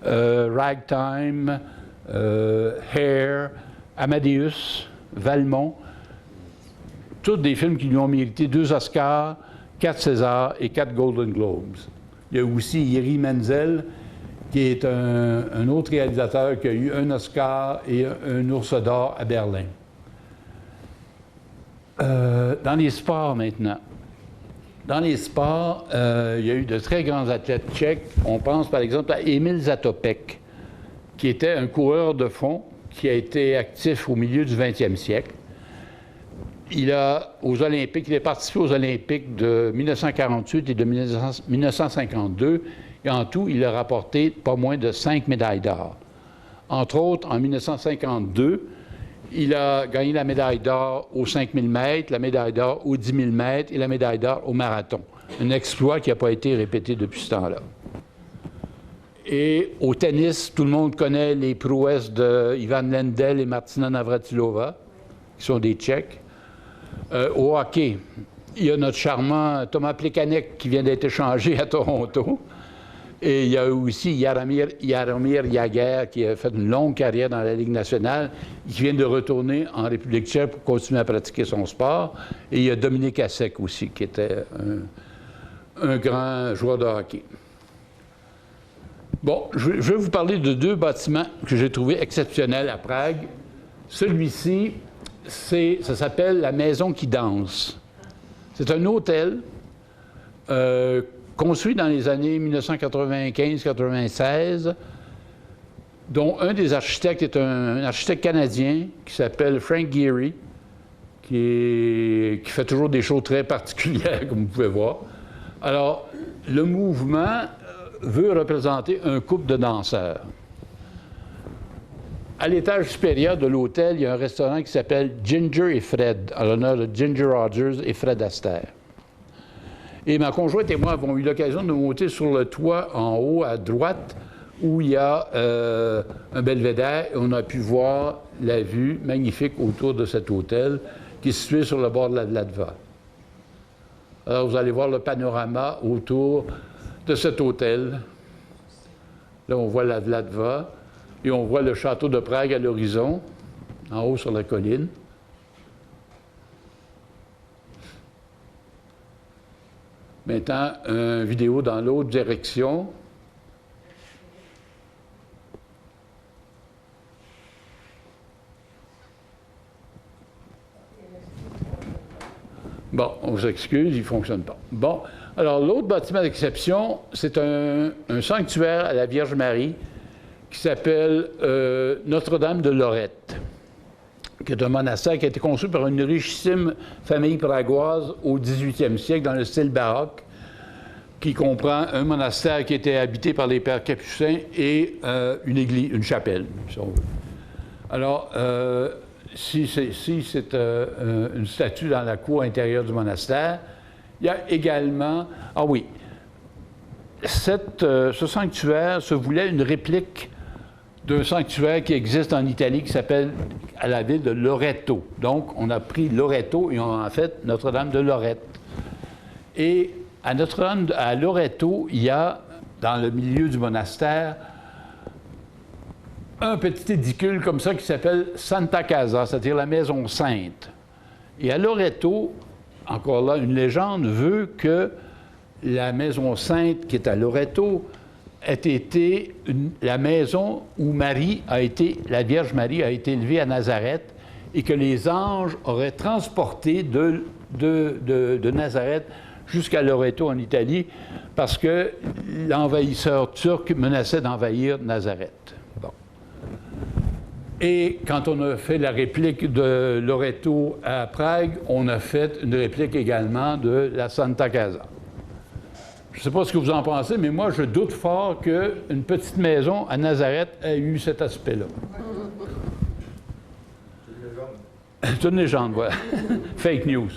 Ragtime, Hair, Amadeus, Valmont. Tous des films qui lui ont mérité 2 Oscars, 4 Césars et 4 Golden Globes. Il y a aussi Yeri Menzel, qui est un autre réalisateur qui a eu un Oscar et un Ours d'or à Berlin. Dans les sports maintenant. Dans les sports, il y a eu de très grands athlètes tchèques. On pense par exemple à Emil Zatopek, qui était un coureur de fond qui a été actif au milieu du 20e siècle. Il a participé aux Olympiques de 1948 et de 1952. Et en tout, il a rapporté pas moins de 5 médailles d'or. Entre autres, en 1952, il a gagné la médaille d'or aux 5000 mètres, la médaille d'or aux 10 000 mètres et la médaille d'or au marathon. Un exploit qui n'a pas été répété depuis ce temps-là. Et au tennis, tout le monde connaît les prouesses de Ivan Lendl et Martina Navratilova, qui sont des Tchèques. Au hockey, il y a notre charmant Thomas Plekanec qui vient d'être échangé à Toronto. Et il y a aussi Jaromir Jagr qui a fait une longue carrière dans la Ligue nationale, qui vient de retourner en République tchèque pour continuer à pratiquer son sport. Et il y a Dominique Hasek aussi, qui était un grand joueur de hockey. Bon, je vais vous parler de 2 bâtiments que j'ai trouvés exceptionnels à Prague. Celui-ci, ça s'appelle la Maison qui danse. C'est un hôtel construit dans les années 1995-96, dont un des architectes est un architecte canadien qui s'appelle Frank Gehry, qui fait toujours des choses très particulières, comme vous pouvez voir. Alors, le mouvement veut représenter un couple de danseurs. À l'étage supérieur de l'hôtel, il y a un restaurant qui s'appelle Ginger et Fred, en l'honneur de Ginger Rogers et Fred Astaire. Et ma conjointe et moi avons eu l'occasion de monter sur le toit en haut à droite où il y a un belvédère et on a pu voir la vue magnifique autour de cet hôtel qui est situé sur le bord de la Vltava. Alors vous allez voir le panorama autour de cet hôtel. Là, on voit la Vltava et on voit le château de Prague à l'horizon, en haut sur la colline. Maintenant, une vidéo dans l'autre direction. Bon, on s'excuse, il ne fonctionne pas. Bon, alors l'autre bâtiment d'exception, c'est un sanctuaire à la Vierge Marie qui s'appelle Notre-Dame de Lorette, qui est un monastère qui a été conçu par une richissime famille pragoise au 18e siècle dans le style baroque, qui comprend un monastère qui était habité par les pères capucins et une église, une chapelle, si on veut. Alors, si c'est une statue dans la cour intérieure du monastère, il y a également... Ah oui, ce sanctuaire se voulait une réplique d'un sanctuaire qui existe en Italie qui s'appelle à la ville de Loreto. Donc, on a pris Loreto et on a fait Notre-Dame de Lorette. Et à Loreto, il y a, dans le milieu du monastère, un petit édicule comme ça qui s'appelle Santa Casa, c'est-à-dire la Maison Sainte. Et à Loreto, encore là, une légende veut que la Maison Sainte qui est à Loreto ait été la maison où la Vierge Marie a été élevée à Nazareth et que les anges auraient transporté de Nazareth jusqu'à Loreto en Italie parce que l'envahisseur turc menaçait d'envahir Nazareth. Bon. Et quand on a fait la réplique de Loreto à Prague, on a fait une réplique également de la Santa Casa. Je ne sais pas ce que vous en pensez, mais moi, je doute fort qu'une petite maison à Nazareth ait eu cet aspect-là. C'est une légende, voilà. Fake news.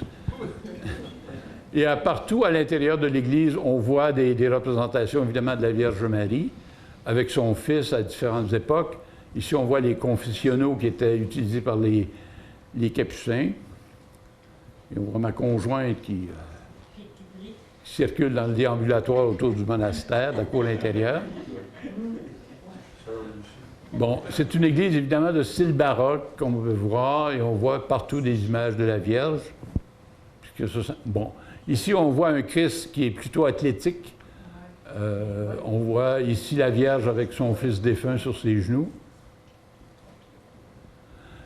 Et partout à l'intérieur de l'Église, on voit des représentations, évidemment, de la Vierge Marie, avec son fils à différentes époques. Ici, on voit les confessionnaux qui étaient utilisés par les capucins. Et on voit ma conjointe qui circule dans le déambulatoire autour du monastère, de la cour intérieure. Bon, c'est une église, évidemment, de style baroque, comme on peut voir, et on voit partout des images de la Vierge. Bon, ici, on voit un Christ qui est plutôt athlétique. On voit ici la Vierge avec son fils défunt sur ses genoux.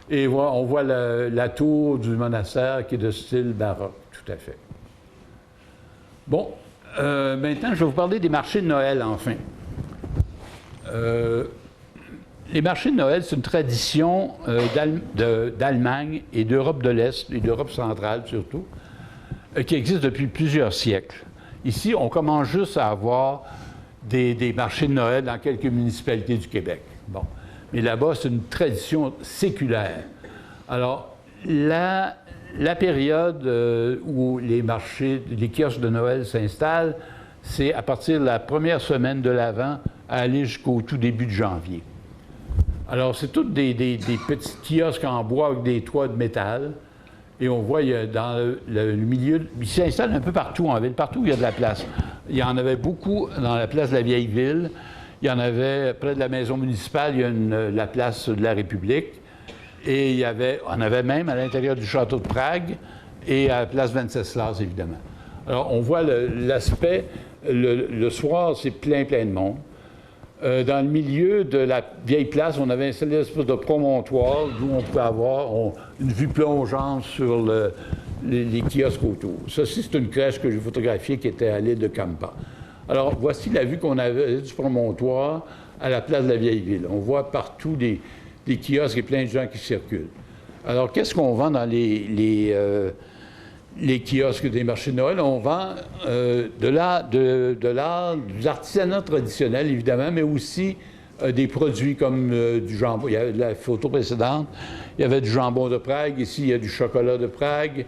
Et on voit la tour du monastère qui est de style baroque, tout à fait. Bon, maintenant, je vais vous parler des marchés de Noël, enfin. Les marchés de Noël, c'est une tradition d'Allemagne et d'Europe de l'Est, et d'Europe centrale surtout, qui existe depuis plusieurs siècles. Ici, on commence juste à avoir des marchés de Noël dans quelques municipalités du Québec. Bon. Mais là-bas, c'est une tradition séculaire. Alors, la période où les kiosques de Noël s'installent, c'est à partir de la première semaine de l'Avent à aller jusqu'au tout début de janvier. Alors, c'est tous des petits kiosques en bois avec des toits de métal. Et on voit dans le milieu, ils s'installent un peu partout en ville, partout où il y a de la place. Il y en avait beaucoup dans la place de la Vieille Ville. Il y en avait près de la maison municipale, il y a la place de la République. Et on avait même à l'intérieur du château de Prague et à la place Venceslas, évidemment. Alors, on voit l'aspect, le soir, c'est plein de monde. Dans le milieu de la vieille place, on avait installé une espèce de promontoire d'où on pouvait avoir une vue plongeante sur les kiosques autour. Ceci, c'est une crèche que j'ai photographiée qui était à l'île de Campa. Alors, voici la vue qu'on avait du promontoire à la place de la Vieille Ville. On voit partout des kiosques et plein de gens qui circulent. Alors, qu'est-ce qu'on vend dans les kiosques des marchés de Noël? On vend de l'artisanat traditionnel, évidemment, mais aussi des produits comme du jambon. Il y avait la photo précédente, il y avait du jambon de Prague. Ici, il y a du chocolat de Prague.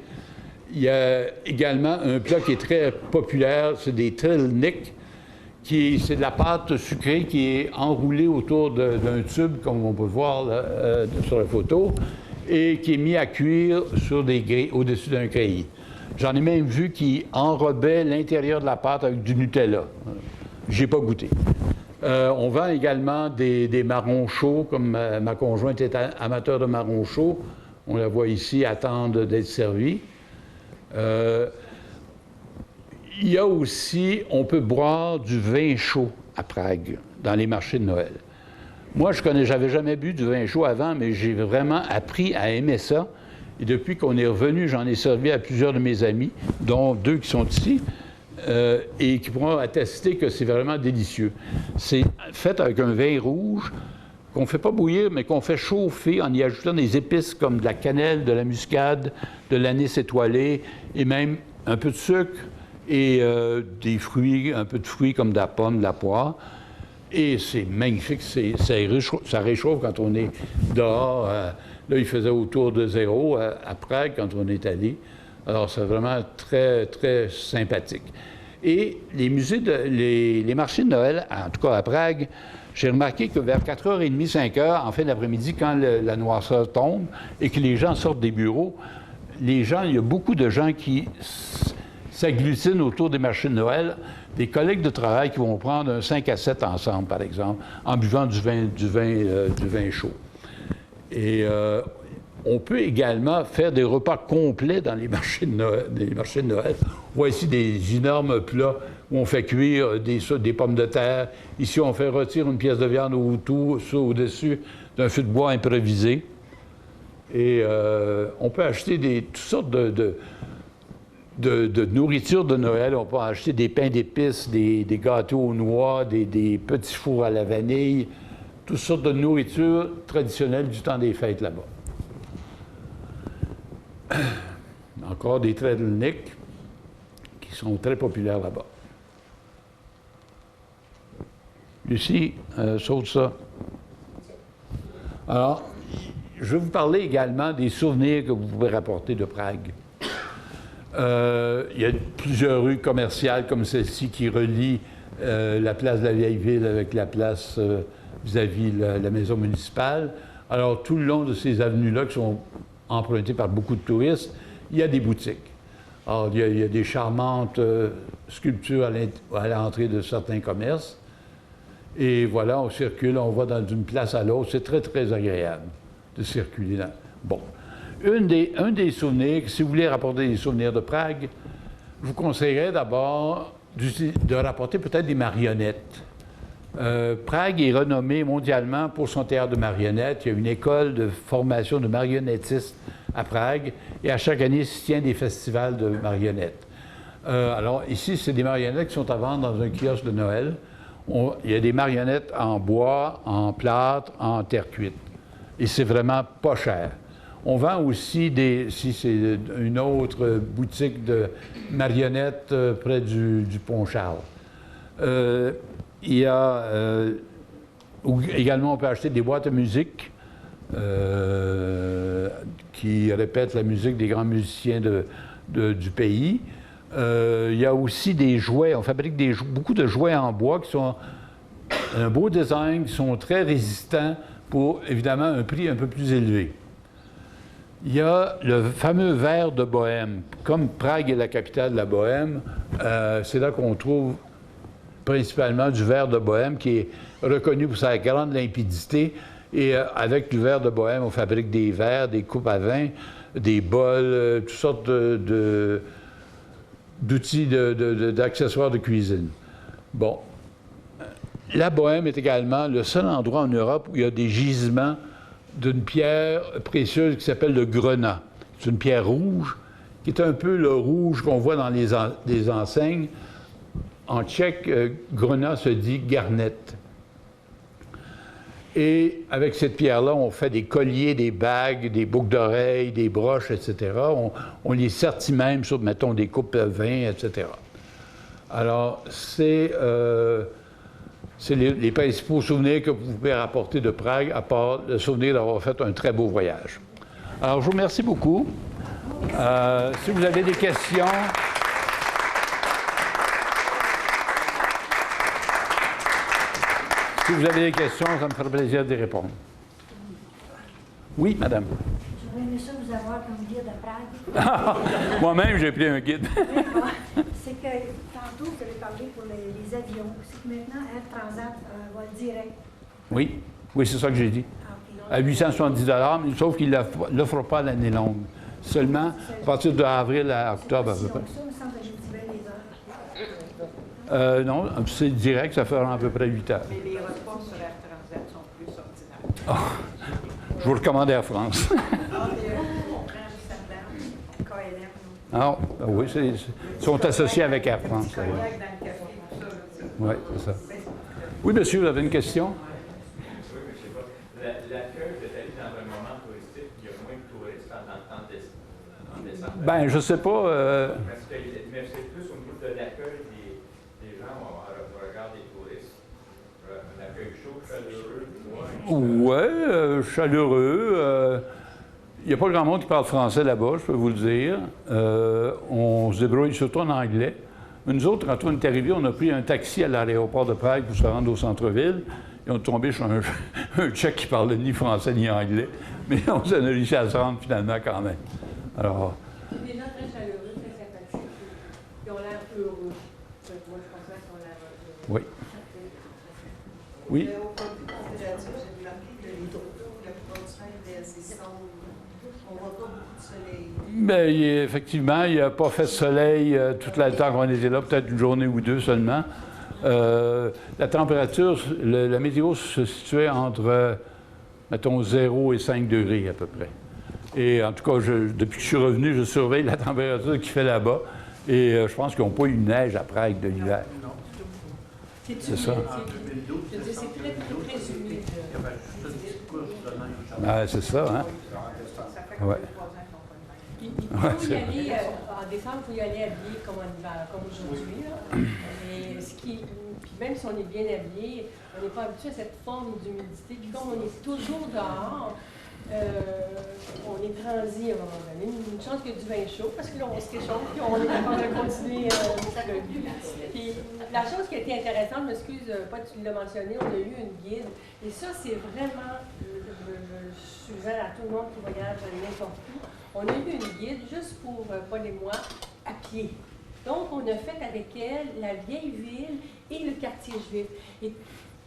Il y a également un plat qui est très populaire, c'est des trilnik. C'est de la pâte sucrée qui est enroulée autour d'un tube, comme on peut voir là, sur la photo, et qui est mis à cuire au-dessus d'un treillis. J'en ai même vu qui enrobait l'intérieur de la pâte avec du Nutella. J'ai pas goûté. On vend également des marrons chauds, comme ma conjointe est amateur de marrons chauds. On la voit ici attendre d'être servie. Il y a aussi, on peut boire du vin chaud à Prague, dans les marchés de Noël. Moi, j'avais jamais bu du vin chaud avant, mais j'ai vraiment appris à aimer ça. Et depuis qu'on est revenu, j'en ai servi à plusieurs de mes amis, dont 2 qui sont ici, et qui pourront attester que c'est vraiment délicieux. C'est fait avec un vin rouge qu'on ne fait pas bouillir, mais qu'on fait chauffer en y ajoutant des épices comme de la cannelle, de la muscade, de l'anis étoilé, et même un peu de sucre et des fruits, un peu de fruits comme de la pomme, de la poire. Et c'est magnifique, ça réchauffe quand on est dehors. Là, il faisait autour de 0 à Prague quand on est allé. Alors, c'est vraiment très, très sympathique. Et les musées, les marchés de Noël, en tout cas à Prague, j'ai remarqué que vers 4h30, 5h, en fin d'après-midi, quand la noirceur tombe et que les gens sortent des bureaux, il y a beaucoup de gens qui s'agglutinent autour des marchés de Noël, des collègues de travail qui vont prendre un 5 à 7 ensemble, par exemple, en buvant du vin chaud. Et on peut également faire des repas complets dans les marchés de Noël. On voit ici des énormes plats où on fait cuire des pommes de terre. Ici, on fait rôtir une pièce de viande au-dessus d'un feu de bois improvisé. Et on peut acheter toutes sortes de nourriture de Noël. On peut acheter des pains d'épices, des gâteaux aux noix, des petits fours à la vanille, toutes sortes de nourriture traditionnelle du temps des fêtes là-bas. Encore des Tredelniks qui sont très populaires là-bas. Lucie, saute ça. Alors, je vais vous parler également des souvenirs que vous pouvez rapporter de Prague. Il y a plusieurs rues commerciales comme celle-ci qui relient la place de la Vieille Ville avec la place vis-à-vis la maison municipale. Alors, tout le long de ces avenues-là qui sont empruntées par beaucoup de touristes, il y a des boutiques. Alors, il y a des charmantes sculptures à l'entrée de certains commerces. Et voilà, on circule, on va d'une place à l'autre. C'est très, très agréable de circuler là. Bon. Un des souvenirs, si vous voulez rapporter des souvenirs de Prague, je vous conseillerais d'abord de rapporter peut-être des marionnettes. Prague est renommée mondialement pour son théâtre de marionnettes. Il y a une école de formation de marionnettistes à Prague et à chaque année, il se tient des festivals de marionnettes. Alors ici, c'est des marionnettes qui sont à vendre dans un kiosque de Noël. Il y a des marionnettes en bois, en plâtre, en terre cuite. Et c'est vraiment pas cher. On vend aussi si c'est une autre boutique de marionnettes près du pont Charles. Il y a également, on peut acheter des boîtes à musique qui répètent la musique des grands musiciens du pays. Il y a aussi des jouets. On fabrique beaucoup de jouets en bois qui sont un beau design, qui sont très résistants pour, évidemment, un prix un peu plus élevé. Il y a le fameux verre de Bohême. Comme Prague est la capitale de la Bohême, c'est là qu'on trouve principalement du verre de Bohême qui est reconnu pour sa grande limpidité. Et avec du verre de Bohême, on fabrique des verres, des coupes à vin, des bols, toutes sortes d'outils, d'accessoires de cuisine. Bon. La Bohême est également le seul endroit en Europe où il y a des gisements d'une pierre précieuse qui s'appelle le grenat. C'est une pierre rouge, qui est un peu le rouge qu'on voit dans les enseignes. En tchèque, grenat se dit garnet. Et avec cette pierre-là, on fait des colliers, des bagues, des boucles d'oreilles, des broches, etc. On les sertit même sur, mettons, des coupes de vin, etc. Alors, c'est les principaux souvenirs que vous pouvez rapporter de Prague, à part le souvenir d'avoir fait un très beau voyage. Alors, je vous remercie beaucoup. Si vous avez des questions... Si vous avez des questions, ça me ferait plaisir d'y répondre. Oui, madame. J'aurais aimé ça vous avoir comme guide à Prague. Moi-même, j'ai pris un guide. C'est que tantôt, vous avez parlé pour les avions. C'est que maintenant, Air Transat va direct. Oui, c'est ça que j'ai dit. À 870 $, sauf qu'il ne l'offre pas l'année longue. Seulement à partir d'avril à octobre à peu près. Ça me semble que j'ai dit les heures. Non, c'est direct, ça fera à peu près 8 heures. Mais les repas sur Air Transat sont plus ordinaires. Oh, je vous recommande Air France. Ah, oui, ils sont associés avec Air France. Oui, c'est ça. Oui, monsieur, vous avez une question? L'accueil peut être dans un moment touristique, il y a moins de touristes dans le temps Ben, je sais pas. Mais c'est plus au niveau de l'accueil des gens au regard des touristes. Un accueil chaud, chaleureux. Ouais, chaleureux. Il n'y a pas grand monde qui parle français là-bas, je peux vous le dire. On se débrouille surtout en anglais. Mais nous autres, quand on est arrivés, on a pris un taxi à l'aéroport de Prague pour se rendre au centre-ville. Et on est tombé sur un Tchèque qui parlait ni français ni anglais. Mais on s'en a réussi à se rendre finalement quand même. Alors. Des gens très chaleureux, très sympathiques. Ils ont l'air heureux. Moi, je pense qu'ils ont l'air heureux. Oui. Oui. Au côté température, j'ai remarqué que les photos, la plupart du temps, étaient assez sombres. On ne voit pas beaucoup de soleil. Bien, effectivement, il n'y a pas fait de soleil tout le temps qu'on était là, peut-être une journée ou deux seulement. La température, la météo se situait entre, mettons, 0 et 5 degrés à peu près. Et en tout cas, depuis que je suis revenu, je surveille la température qu'il fait là-bas. Et je pense qu'ils n'ont pas eu de neige à Prague de l'hiver. C'est ça. Je dis, c'est très, très humide. Ah, c'est ça, hein? Ouais. Il faut y aller, en décembre, il faut y aller habillé comme en hiver, comme aujourd'hui. Et puis même si on est bien habillé, on n'est pas habitué à cette forme d'humidité. Puis comme on est toujours dehors, on est transi à un moment donné. Une chance qu'il y a du vin chaud, parce que là, on se réchauffe, puis on est capable de continuer. Puis la chose qui a été intéressante, je m'excuse, pas tu l'as mentionné, on a eu une guide. Et ça, c'est vraiment, je suggère à tout le monde qui voyage n'importe où. On a eu une guide juste pour Paul et moi à pied. Donc, on a fait avec elle la vieille ville et le quartier juif. Et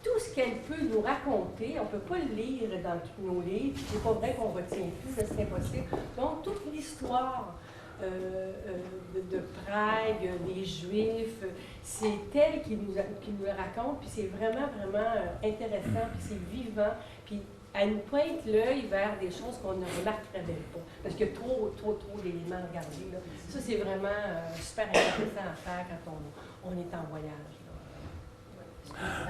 tout ce qu'elle peut nous raconter, on ne peut pas le lire dans tous nos livres. C'est pas vrai qu'on retient tout, c'est impossible. Donc, toute l'histoire de Prague, des Juifs, c'est elle qui nous raconte. Puis c'est vraiment, vraiment intéressant. Puis c'est vivant. Puis elle nous pointe l'œil vers des choses qu'on ne remarquerait même pas. Parce qu'il y a trop d'éléments à regarder. Là. Ça, c'est vraiment super intéressant à faire quand on est en voyage.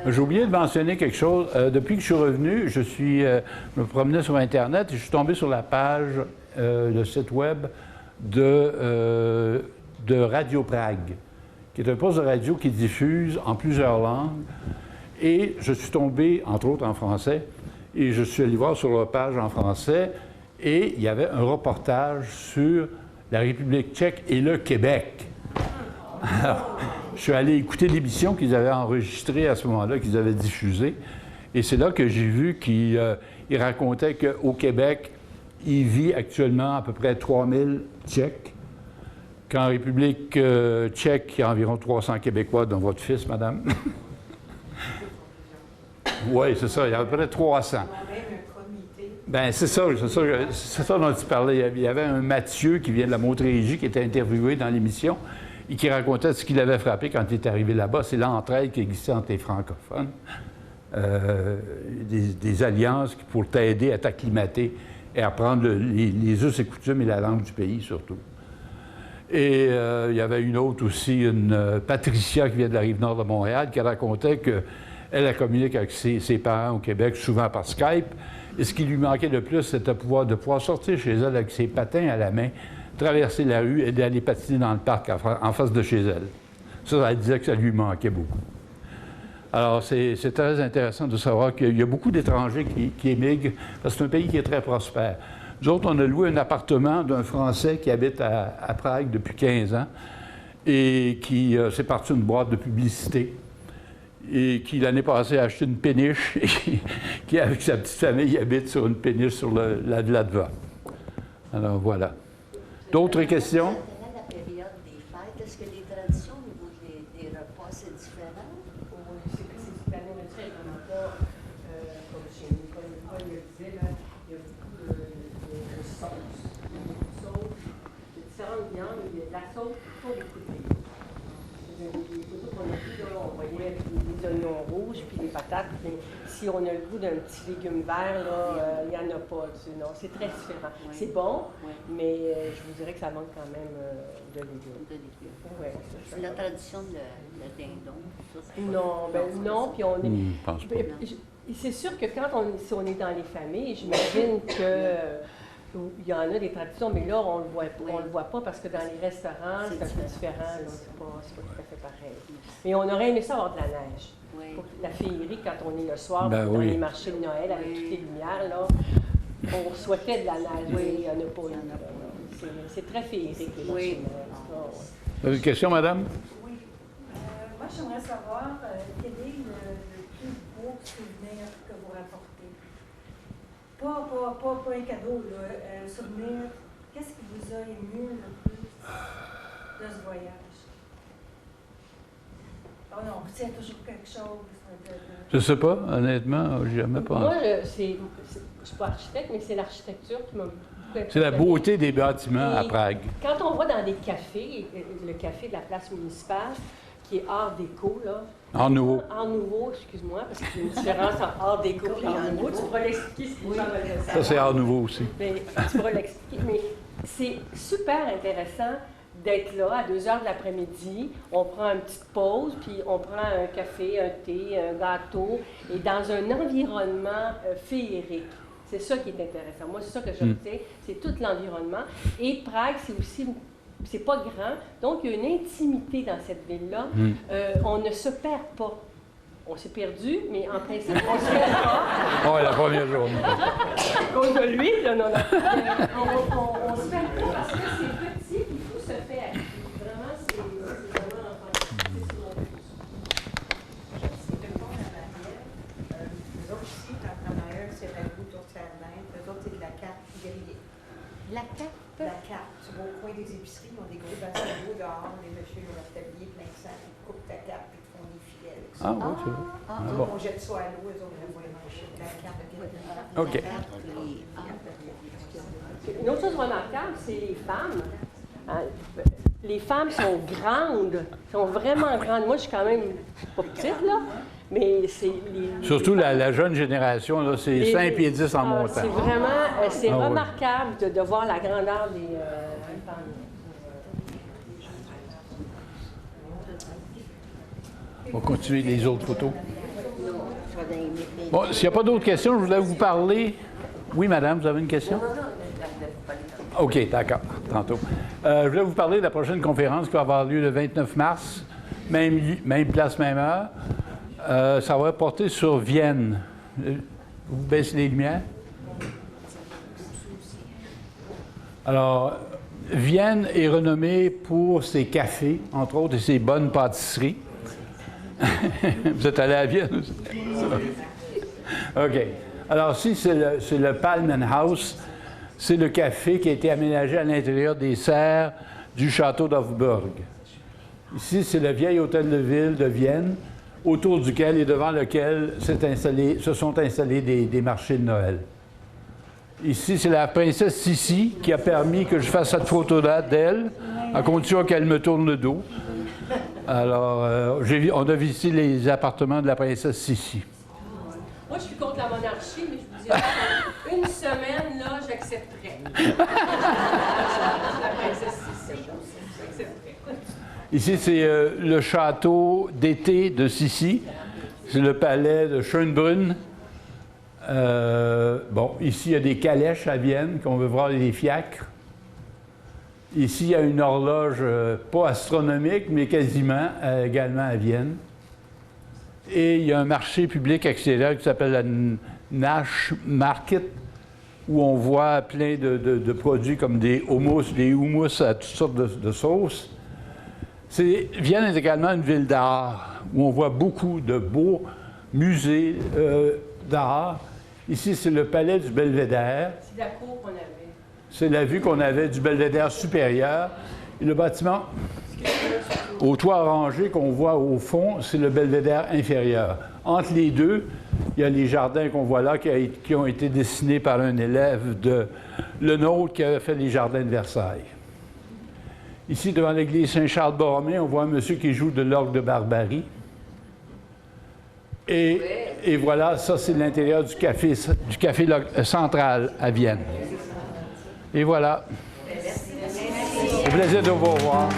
J'ai oublié de mentionner quelque chose. Depuis que je suis revenu, je me promenais sur Internet et je suis tombé sur la page, le site web de Radio Prague, qui est un poste de radio qui diffuse en plusieurs langues. Et je suis tombé, entre autres en français, et je suis allé voir sur leur page en français, et il y avait un reportage sur la République tchèque et le Québec. Alors, je suis allé écouter l'émission qu'ils avaient enregistrée à ce moment-là, qu'ils avaient diffusée, et c'est là que j'ai vu qu'ils racontaient qu'au Québec, il vit actuellement à peu près 3000 Tchèques, qu'en République tchèque, il y a environ 300 Québécois, dont votre fils, madame. Oui, c'est ça, il y a à peu près 300. Bien, c'est ça dont tu parlais. Il y avait un Mathieu qui vient de la Montérégie qui était interviewé dans l'émission et qui racontait ce qu'il avait frappé quand il est arrivé là-bas. C'est l'entraide qui existait entre les francophones. Des alliances pour t'aider à t'acclimater et à apprendre les us et coutumes et la langue du pays, surtout. Et il y avait une autre aussi, une Patricia qui vient de la Rive-Nord de Montréal, qui racontait qu'elle communique avec ses parents au Québec, souvent par Skype. Et ce qui lui manquait le plus, c'était de pouvoir sortir chez elle avec ses patins à la main, traverser la rue et d'aller patiner dans le parc en face de chez elle. Ça, elle disait que ça lui manquait beaucoup. Alors, c'est très intéressant de savoir qu'il y a beaucoup d'étrangers qui émigrent, parce que c'est un pays qui est très prospère. Nous autres, on a loué un appartement d'un Français qui habite à Prague depuis 15 ans et qui s'est parti une boîte de publicité et qui, l'année passée, a acheté une péniche et qui, avec sa petite famille, habite sur une péniche sur la Vladva. Alors, voilà. D'autres questions? La période des fêtes, est-ce que les traditions au niveau des repas, c'est différent? C'est la nourriture est vraiment pas comme chez nous. Comme Paul le disait, là, il y a beaucoup de sauces. De différentes viandes. La sauce, il faut l'écouter. Les photos qu'on a vues, on voyait des oignons rouges puis des patates. Mais si on a le goût d'un petit légume vert, il n'y en a pas. Non, c'est très différent. Ouais. C'est bon, mais je vous dirais que ça manque quand même de légumes. Ouais, c'est la tradition de le dindon. Non, puis on est... C'est sûr que quand si on est dans les familles, j'imagine que il y en a des traditions, mais là, on le voit pas parce que dans les restaurants, c'est un peu différent. Là, c'est pas tout à fait pareil. Mais on aurait aimé ça avoir de la neige. Oui. Pour la féerie, quand on est le soir Ben dans oui. les marchés de Noël avec toutes les lumières, là, on souhaitait de la neige. Oui, il n'y en a pas. C'est très féerique, les marchés de Noël. Vous avez une question, madame? Oui. Moi, j'aimerais savoir quel est le plus beau souvenir que vous rapportez. Pas un cadeau, là, un souvenir. Qu'est-ce qui vous a ému le plus de ce voyage? Oh non, c'est toujours quelque chose. Je ne sais pas, honnêtement, j'ai jamais pensé. Moi, je ne suis pas architecte, mais c'est l'architecture qui m'a beaucoup impressionné. C'est la beauté des bâtiments à Et Prague. Quand on va dans des cafés, le café de la place municipale, qui est art déco, là. Art nouveau. Art nouveau, excuse-moi, parce qu'il y a une différence entre art déco et art nouveau. Tu pourras l'expliquer si les gens veulent le savoir. Ça, c'est art nouveau aussi. Mais tu pourras l'expliquer. Mais c'est super intéressant d'être là à 2 heures de l'après-midi. On prend une petite pause, puis on prend un café, un thé, un gâteau, et dans un environnement féerique. C'est ça qui est intéressant. Moi, c'est ça que je retiens, c'est tout l'environnement. Et Prague, c'est aussi, c'est pas grand, donc il y a une intimité dans cette ville-là. On ne se perd pas. On s'est perdu, mais en principe, on se perd pas. Oh, la première journée. À cause de lui, là, non. On se perd pas parce que c'est petit, il faut se faire. Vraiment, c'est vraiment fantastique. Nous autres ici, quand travailleurs, c'est la route au Sardin. Eux autres, c'est de la carte grillée. La carte? La carte. Tu vas au coin des épiceries, ils ont des gros bassins d'eau dehors. Les messieurs, ils ont leur tablier plein de sang. Ils coupent ta carte et ils te font des filets avec ça. Ah, oui, c'est vrai. Nous Bon. autres, on jette ça à l'eau, eux autres, on va manger la carte de grillée. OK. Une autre chose remarquable, c'est les femmes. Hein, les femmes sont grandes, sont vraiment grandes. Moi, je suis quand même pas petite, là, mais c'est... Surtout la jeune génération, là, c'est 5 pieds 10 en montant. C'est vraiment... c'est Ah, oui. remarquable de voir la grandeur des femmes. On va continuer les autres photos. Bon, s'il n'y a pas d'autres questions, je voulais vous parler. Oui, madame, vous avez une question? OK, d'accord, tantôt. Je voulais vous parler de la prochaine conférence qui va avoir lieu le 29 mars, même place, même heure. Ça va porter sur Vienne. Vous baissez les lumières? Alors, Vienne est renommée pour ses cafés, entre autres, et ses bonnes pâtisseries. Vous êtes allé à Vienne aussi? OK. Alors, ici, c'est le Palmenhaus. C'est le café qui a été aménagé à l'intérieur des serres du château d'Hofburg. Ici, c'est le vieil hôtel de ville de Vienne, autour duquel et devant lequel se sont installés des marchés de Noël. Ici, c'est la princesse Sissi qui a permis que je fasse cette photo-là d'elle, à condition qu'elle me tourne le dos. Alors, on a visité les appartements de la princesse Sissi. Moi, je suis contre la monarchie, mais je vous dirais une semaine, là, j'accepterais. La princesse Sissi, j'accepterais. Ici, c'est le château d'été de Sissi. C'est le palais de Schönbrunn. Bon, ici, il y a des calèches à Vienne, qu'on veut voir des fiacres. Ici, il y a une horloge, pas astronomique, mais quasiment, également à Vienne. Et il y a un marché public extérieur qui s'appelle la Nash Market, où on voit plein de produits comme des houmous à toutes sortes de sauces. Vienne est également une ville d'art, où on voit beaucoup de beaux musées d'art. Ici, c'est le palais du Belvédère. C'est la cour qu'on avait. C'est la vue qu'on avait du Belvédère supérieur. Et le bâtiment au toit orangé qu'on voit au fond, c'est le Belvédère inférieur. Entre les deux, il y a les jardins qu'on voit là qui ont été dessinés par un élève de Le Nôtre qui avait fait les jardins de Versailles. Ici, devant l'église Saint-Charles-Borromée, on voit un monsieur qui joue de l'orgue de Barbarie. Et voilà, ça, c'est l'intérieur du café central à Vienne. Et voilà. Au plaisir de vous revoir.